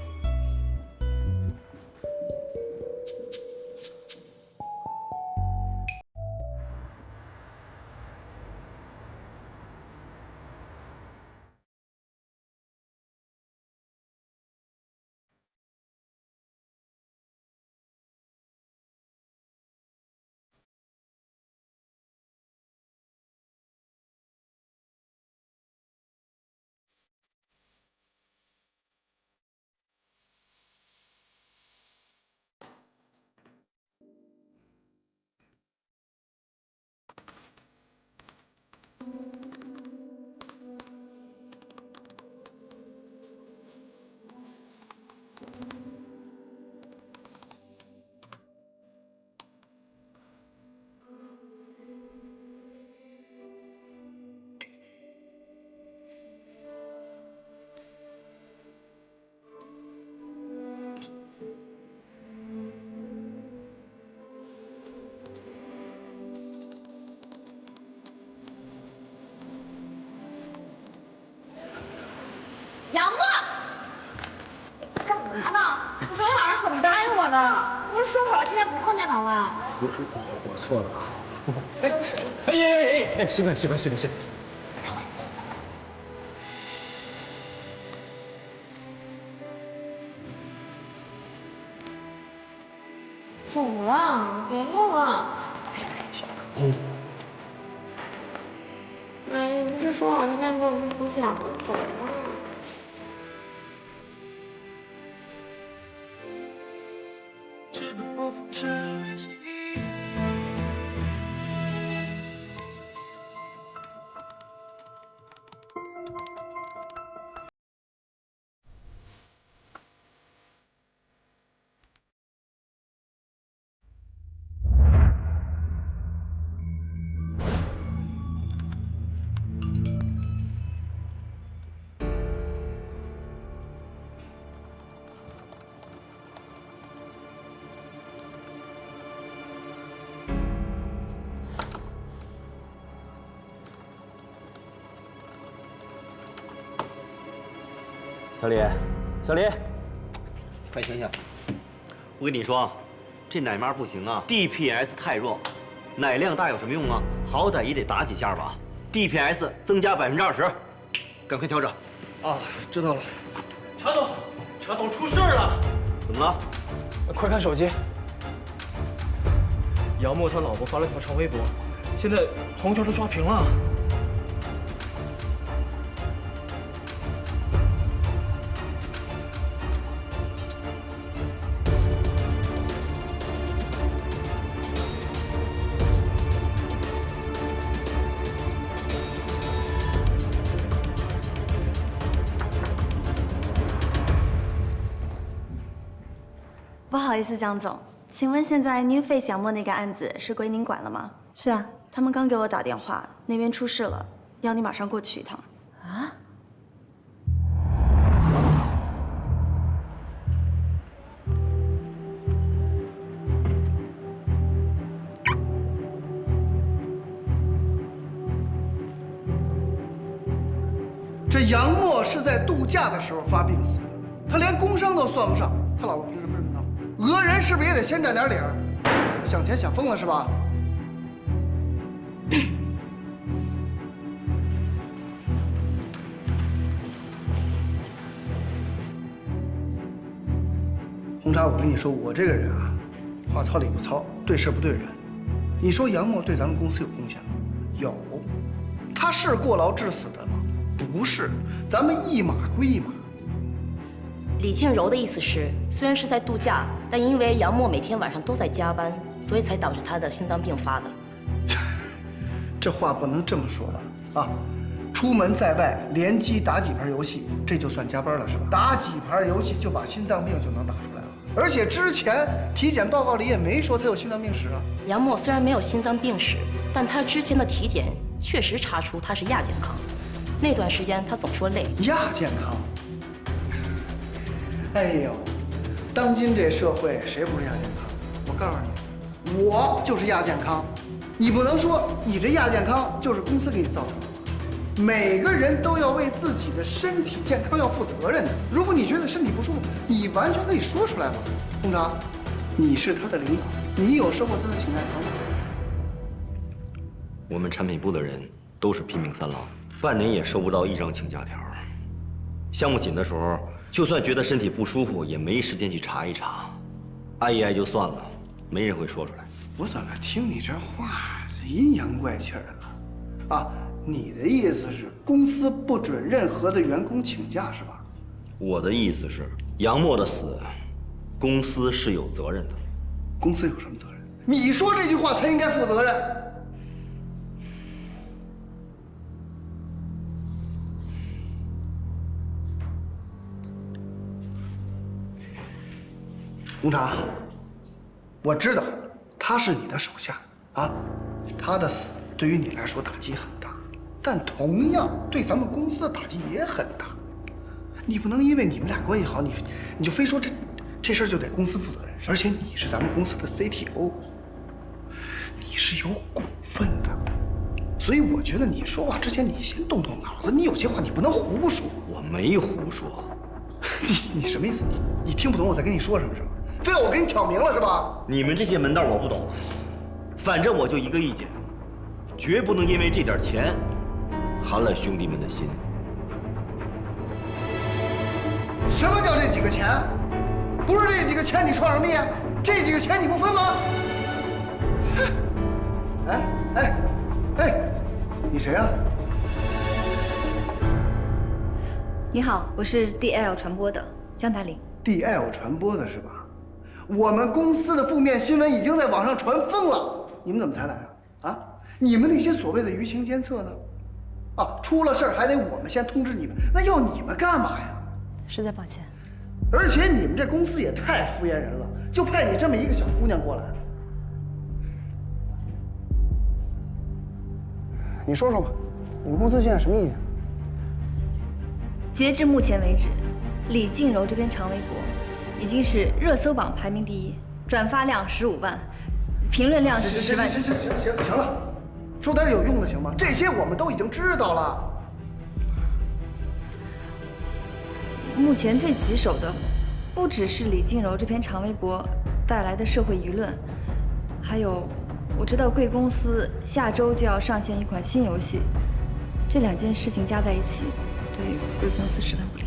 Speaker 2: 杨默，干嘛呢？你昨天晚上怎么答应我的？不是说好了今天不碰见他了？
Speaker 17: 我错了。哎，习惯。
Speaker 2: 怎么了？别弄了。哎，你不是说好今天不想走吗？
Speaker 13: 小李，快醒醒！我跟你说，这奶妈不行啊 ，DPS 太弱，奶量大有什么用啊？好歹也得打几下吧。DPS 增加20%，赶快调整。
Speaker 17: 啊，知道了。
Speaker 21: 查总出事了！
Speaker 13: 怎么了？
Speaker 17: 快看手机。杨默他老婆发了条长微博，现在朋友圈都刷屏了。
Speaker 3: 不好意思，江总，请问现在 New Face 杨默那个案子是归您管了吗？
Speaker 15: 是啊，
Speaker 3: 他们刚给我打电话，那边出事了，要你马上过去一趟。
Speaker 15: 啊？
Speaker 22: 这杨默是在度假的时候发病死的，他连工伤都算不上，他老婆凭什么这么闹？讹人是不是也得先占点理儿？想钱想疯了是吧？红茶，我跟你说，我这个人啊，话糙理不糙，对事不对人。你说杨默对咱们公司有贡献吗？有。他是过劳致死的吗？不是，咱们一码归一码。
Speaker 5: 李静柔的意思是，虽然是在度假，但因为杨默每天晚上都在加班，所以才导致他的心脏病发的。
Speaker 22: 这话不能这么说吧？啊，出门在外连击打几盘游戏，这就算加班了是吧？打几盘游戏就把心脏病就能打出来了，而且之前体检报告里也没说他有心脏病史啊。
Speaker 5: 杨默虽然没有心脏病史，但他之前的体检确实查出他是亚健康。那段时间他总说累。
Speaker 22: 亚健康？哎呦，当今这社会谁不是亚健康？我告诉你，我就是亚健康。你不能说你这亚健康就是公司给你造成的吧？每个人都要为自己的身体健康要负责任的。如果你觉得身体不舒服，你完全可以说出来嘛。红茶，你是他的领导，你有收获他的请假条吗？
Speaker 13: 我们产品部的人都是拼命三郎，半年也收不到1张请假条。项目紧的时候，就算觉得身体不舒服，也没时间去查一查，挨一挨就算了，没人会说出来。
Speaker 22: 我怎么听你这话阴阳怪气的了？啊，你的意思是公司不准任何的员工请假是吧？
Speaker 13: 我的意思是，杨默的死，公司是有责任的。
Speaker 22: 公司有什么责任？你说这句话才应该负责任。红茶，我知道他是你的手下啊，他的死对于你来说打击很大，但同样对咱们公司的打击也很大。你不能因为你们俩关系好，你就非说这事儿就得公司负责任，而且你是咱们公司的 CTO， 你是有股份的，所以我觉得你说话之前你先动动脑子，你有些话你不能胡说。
Speaker 13: 我没胡说。
Speaker 22: 你什么意思？你听不懂我在跟你说什么是吧？非要我给你挑明了是吧？
Speaker 13: 你们这些门道我不懂，反正我就一个意见，绝不能因为这点钱寒了兄弟们的心。
Speaker 22: 什么叫这几个钱？不是这几个钱你创什么业？这几个钱你不分吗？哎，你谁啊？
Speaker 6: 你好，我是 DL 传播的江达林。
Speaker 22: DL 传播的是吧？我们公司的负面新闻已经在网上传疯了，你们怎么才来啊？啊，你们那些所谓的舆情监测呢？啊，出了事儿还得我们先通知你们，那要你们干嘛呀？
Speaker 6: 实在抱歉。
Speaker 22: 而且你们这公司也太敷衍人了，就派你这么一个小姑娘过来。你说说吧，你们公司现在什么意见？
Speaker 6: 截至目前为止，李静柔这篇长微博已经是热搜榜排名第1，转发量15万，评论量10万。
Speaker 22: 行了，说点有用的行吗？这些我们都已经知道了。
Speaker 6: 目前最棘手的，不只是李静柔这篇长微博带来的社会舆论，还有我知道贵公司下周就要上线一款新游戏，这2件事情加在一起，对贵公司十分不利。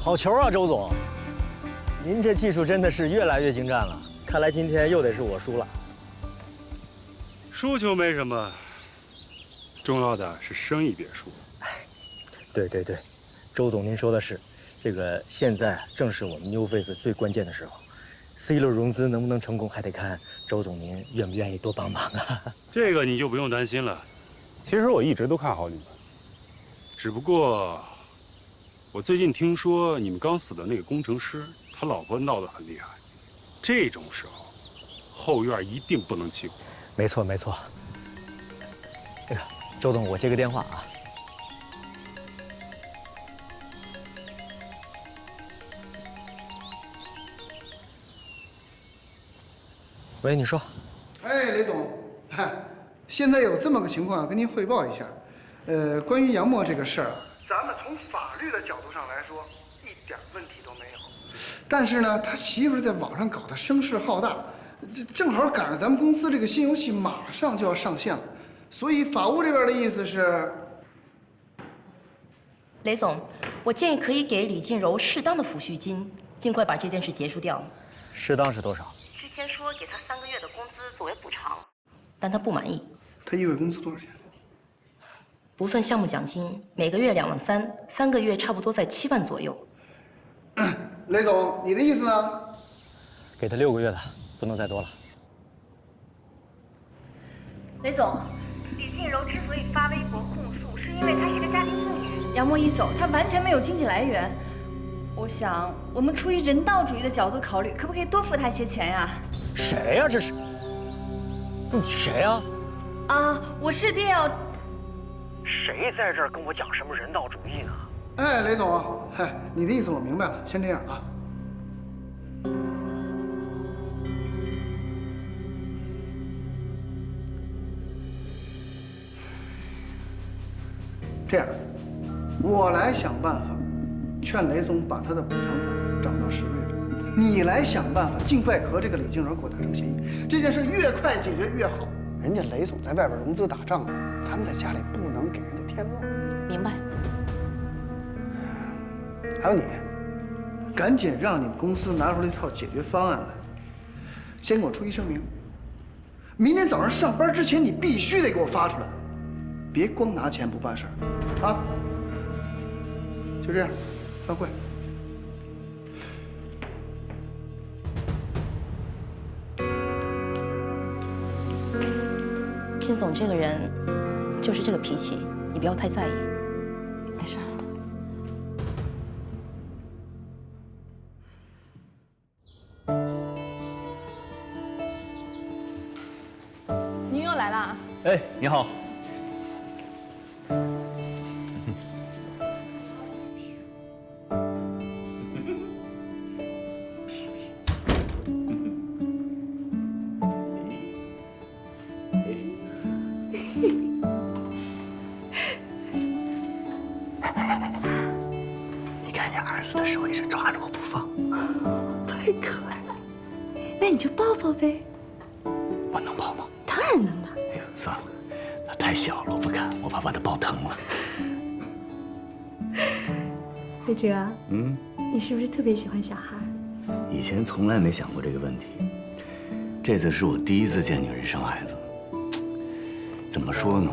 Speaker 20: 好球啊，周总！您这技术真的是越来越精湛了。看来今天又得是我输了。
Speaker 23: 输球没什么，重要的是生意别输。
Speaker 20: 对，周总您说的是，这个现在正是我们 New Face 最关键的时候 ，C 轮融资能不能成功，还得看周总您愿不愿意多帮忙啊。
Speaker 23: 这个你就不用担心了。其实我一直都看好你们，只不过。我最近听说你们刚死的那个工程师，他老婆闹得很厉害。这种时候，后院一定不能欺负。
Speaker 20: 没错。这个周总，我接个电话啊。喂，你说。
Speaker 22: 哎，雷总，现在有这么个情况要跟您汇报一下。关于杨默这个事儿，咱们从法律的角度上来说，一点问题都没有。但是呢，他媳妇在网上搞得声势浩大，这正好赶上咱们公司这个新游戏马上就要上线了，所以法务这边的意思是，
Speaker 5: 雷总，我建议可以给李静柔适当的抚恤金，尽快把这件事结束掉。
Speaker 20: 适当是多少？
Speaker 5: 之前说给他3个月的工资作为补偿，但他不满意。
Speaker 22: 他1个月工资多少钱？
Speaker 5: 不算项目奖金，每个月2万3，3个月差不多在7万左右。
Speaker 22: 雷总，你的意思呢？
Speaker 20: 给他6个月的，不能再多了。
Speaker 6: 雷总，
Speaker 1: 李静柔之所以发微博控诉，是因为她是个家庭妇女。
Speaker 6: 杨默一走，她完全没有经济来源。我想，我们出于人道主义的角度考虑，可不可以多付她一些钱呀？
Speaker 20: 谁呀？这是？不，你谁呀？
Speaker 6: 啊，我是DL。
Speaker 20: 谁在这儿跟我讲什么人道主义呢？
Speaker 22: 哎，雷总，嗨，你的意思我明白了，先这样啊。这样，我来想办法，劝雷总把他的补偿款涨到10倍了。你来想办法，尽快和这个李静柔给我达成协议。这件事越快解决越好。人家雷总在外边融资打仗，咱们在家里不能给人家添乱。
Speaker 5: 明白。
Speaker 22: 还有你，赶紧让你们公司拿出来一套解决方案来。先给我出一声明，明天早上上班之前，你必须得给我发出来，别光拿钱不办事儿，啊！就这样，散会。
Speaker 5: 金总这个人就是这个脾气，你不要太在意。没事。
Speaker 18: 您又来啦？
Speaker 7: 哎，你好。
Speaker 9: 你看你儿子的手一直抓着我不放，
Speaker 2: 太可爱了。那你就抱抱呗。
Speaker 9: 我能抱吗？
Speaker 2: 当然能了。
Speaker 9: 哎呦，算了，他太小了，我不敢，我怕把他抱疼了。
Speaker 2: 魏哲，
Speaker 14: 嗯，
Speaker 2: 你是不是特别喜欢小孩？
Speaker 14: 以前从来没想过这个问题，这次是我第一次见女人生孩子。怎么说呢？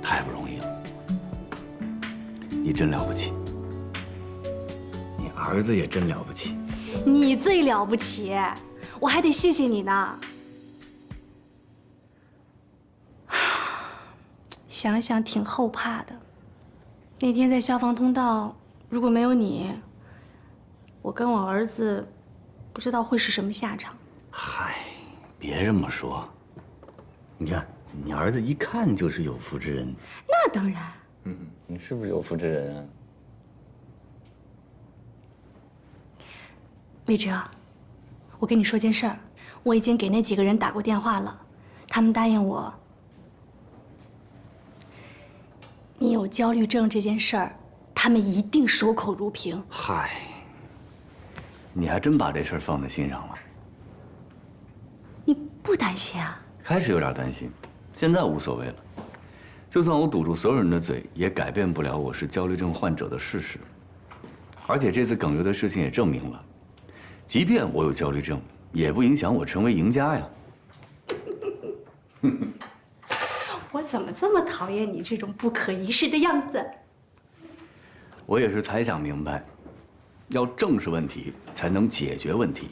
Speaker 14: 太不容易了。你真了不起，你儿子也真了不起。
Speaker 1: 你最了不起，我还得谢谢你呢。想想挺后怕的。那天在消防通道，如果没有你，我跟我儿子不知道会是什么下场。
Speaker 14: 嗨，别这么说。你看，你儿子一看就是有福之人。
Speaker 1: 那当然。
Speaker 14: 你是不是有福之人啊？
Speaker 1: 魏哲，我跟你说件事儿，我已经给那几个人打过电话了，他们答应我，你有焦虑症这件事儿，他们一定守口如瓶。
Speaker 14: 嗨，你还真把这事儿放在心上了。
Speaker 1: 你不担心啊？
Speaker 14: 开始有点担心，现在无所谓了。就算我堵住所有人的嘴，也改变不了我是焦虑症患者的事实。而且这次耿月的事情也证明了，即便我有焦虑症，也不影响我成为赢家呀。
Speaker 1: 我怎么这么讨厌你这种不可一世的样子？
Speaker 14: 我也是才想明白，要正视问题，才能解决问题。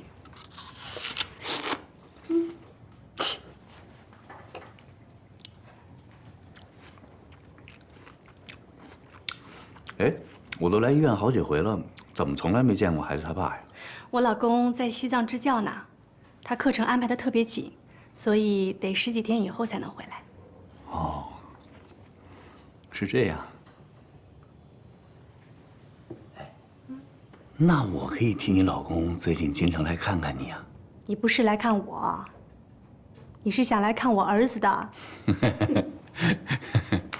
Speaker 14: 哎，我都来医院好几回了，怎么从来没见过孩子他爸呀？
Speaker 1: 我老公在西藏支教呢，他课程安排的特别紧，所以得10几天以后才能回来。
Speaker 14: 哦，是这样。那我可以替你老公最近经常来看看你啊。
Speaker 1: 你不是来看我，你是想来看我儿子的。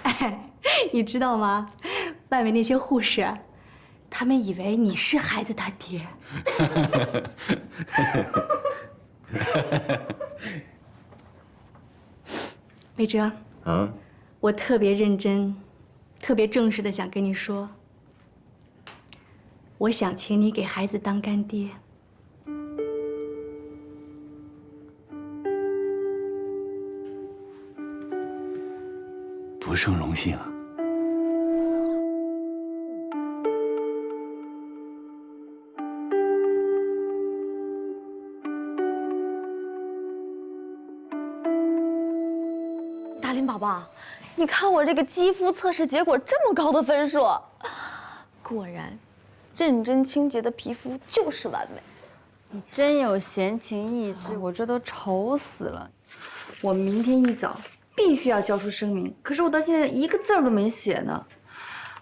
Speaker 1: 哎，你知道吗？外面那些护士他们以为你是孩子他爹。魏哲，
Speaker 14: 啊，
Speaker 1: 我特别认真、特别正式的想跟你说，我想请你给孩子当干爹。
Speaker 14: 不胜荣幸啊。
Speaker 2: 大林宝宝，你看我这个肌肤测试结果这么高的分数，果然，认真清洁的皮肤就是完美。
Speaker 6: 你真有闲情逸致，我这都愁死了。我明天一早必须要交出声明，可是我到现在一个字儿都没写呢，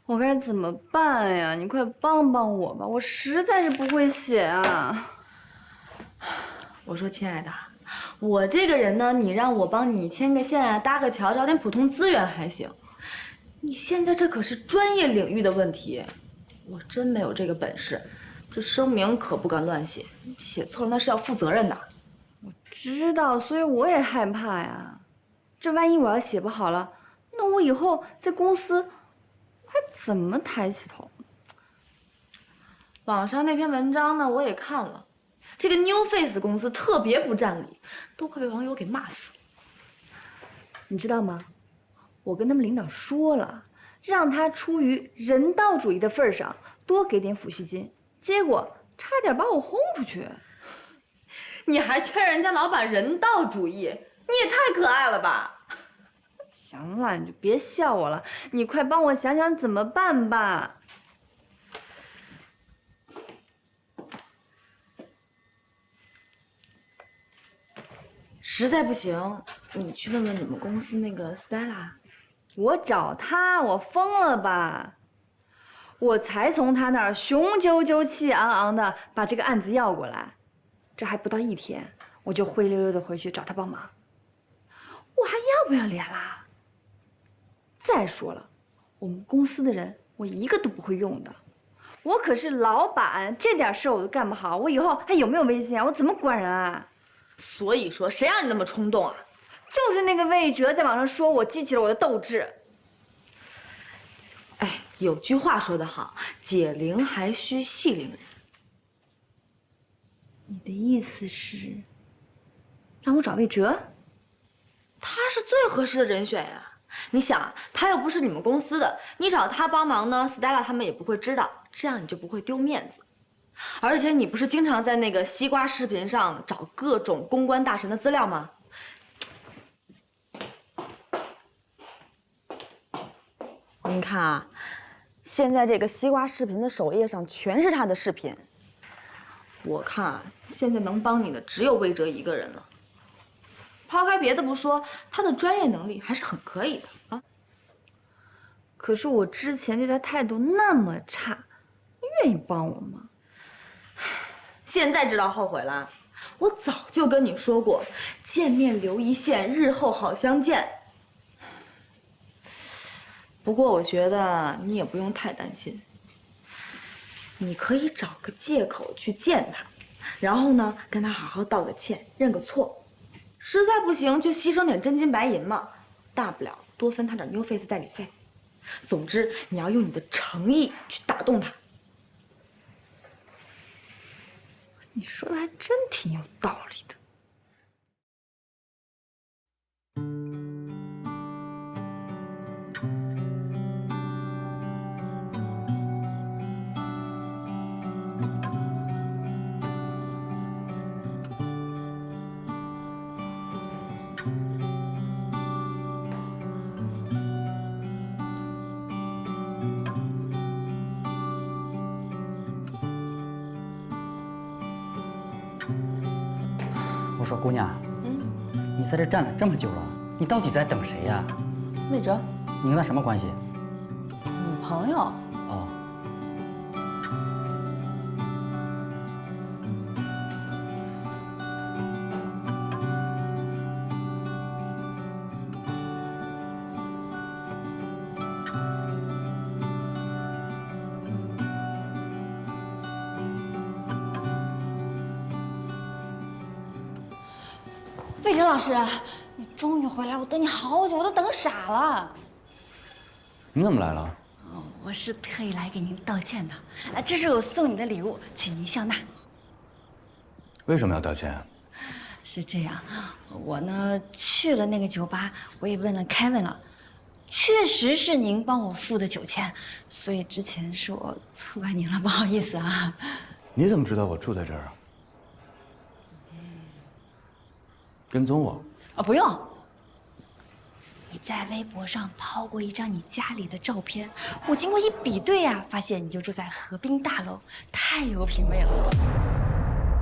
Speaker 6: 我该怎么办呀？你快帮帮我吧，我实在是不会写啊。
Speaker 18: 我说亲爱的，我这个人呢，你让我帮你牵个线啊，搭个桥，找点普通资源还行。你现在这可是专业领域的问题，我真没有这个本事。这声明可不敢乱写，写错了那是要负责任的。
Speaker 6: 我知道，所以我也害怕呀。这万一我要写不好了，那我以后在公司还怎么抬起头？
Speaker 18: 网上那篇文章呢，我也看了。这个 New Face 公司特别不占理，都快被网友给骂死了。
Speaker 6: 你知道吗？我跟他们领导说了，让他出于人道主义的份上多给点抚恤金，结果差点把我轰出去。
Speaker 18: 你还劝人家老板人道主义，你也太可爱了吧！
Speaker 6: 行了，你就别笑我了，你快帮我想想怎么办吧。
Speaker 18: 实在不行，你去问问你们公司那个 Stella。
Speaker 6: 我找她，我疯了吧？我才从她那儿雄赳赳气昂昂的把这个案子要过来，这还不到1天，我就灰溜溜的回去找她帮忙。我还要不要脸啦？再说了，我们公司的人我一个都不会用的，我可是老板，这点事我都干不好，我以后还有没有威信啊？我怎么管人啊？
Speaker 18: 所以说，谁让你那么冲动啊？
Speaker 6: 就是那个魏哲在网上说我激起了我的斗志。
Speaker 18: 哎，有句话说得好，解铃还须系铃人。
Speaker 6: 你的意思是让我找魏哲？
Speaker 18: 他是最合适的人选呀。你想，他又不是你们公司的，你找他帮忙呢 ，Stella 他们也不会知道，这样你就不会丢面子。而且你不是经常在那个西瓜视频上找各种公关大神的资料吗？你看啊，现在这个西瓜视频的首页上全是他的视频。我看啊，现在能帮你的只有魏哲一个人了。抛开别的不说，他的专业能力还是很可以的啊。
Speaker 6: 可是我之前对他态度那么差，愿意帮我吗？
Speaker 18: 现在知道后悔了？我早就跟你说过，见面留一线，日后好相见。不过我觉得你也不用太担心，你可以找个借口去见他，然后呢，跟他好好道个歉，认个错。实在不行就牺牲点真金白银嘛，大不了多分他点 New Face 代理费。总之，你要用你的诚意去打动他。
Speaker 6: 你说的还真挺有道理的。
Speaker 4: 我说姑娘，你在这站了这么久了，你到底在等谁呀？
Speaker 18: 魏哲，
Speaker 4: 你跟他什么关系？
Speaker 18: 女朋友。
Speaker 4: 哦。
Speaker 6: 魏征老师，你终于回来，我等你好久，我都等傻了。
Speaker 14: 你怎么来了？
Speaker 6: 我是特意来给您道歉的。这是我送你的礼物，请您笑纳。
Speaker 14: 为什么要道歉？
Speaker 6: 是这样，我呢去了那个酒吧，我也问了凯文了，确实是您帮我付的酒钱，所以之前是我错怪您了，不好意思啊。
Speaker 14: 你怎么知道我住在这儿啊？跟踪我？
Speaker 6: 不用。你在微博上抛过一张你家里的照片，我经过一比对啊，发现你就住在河滨大楼，太有品位了。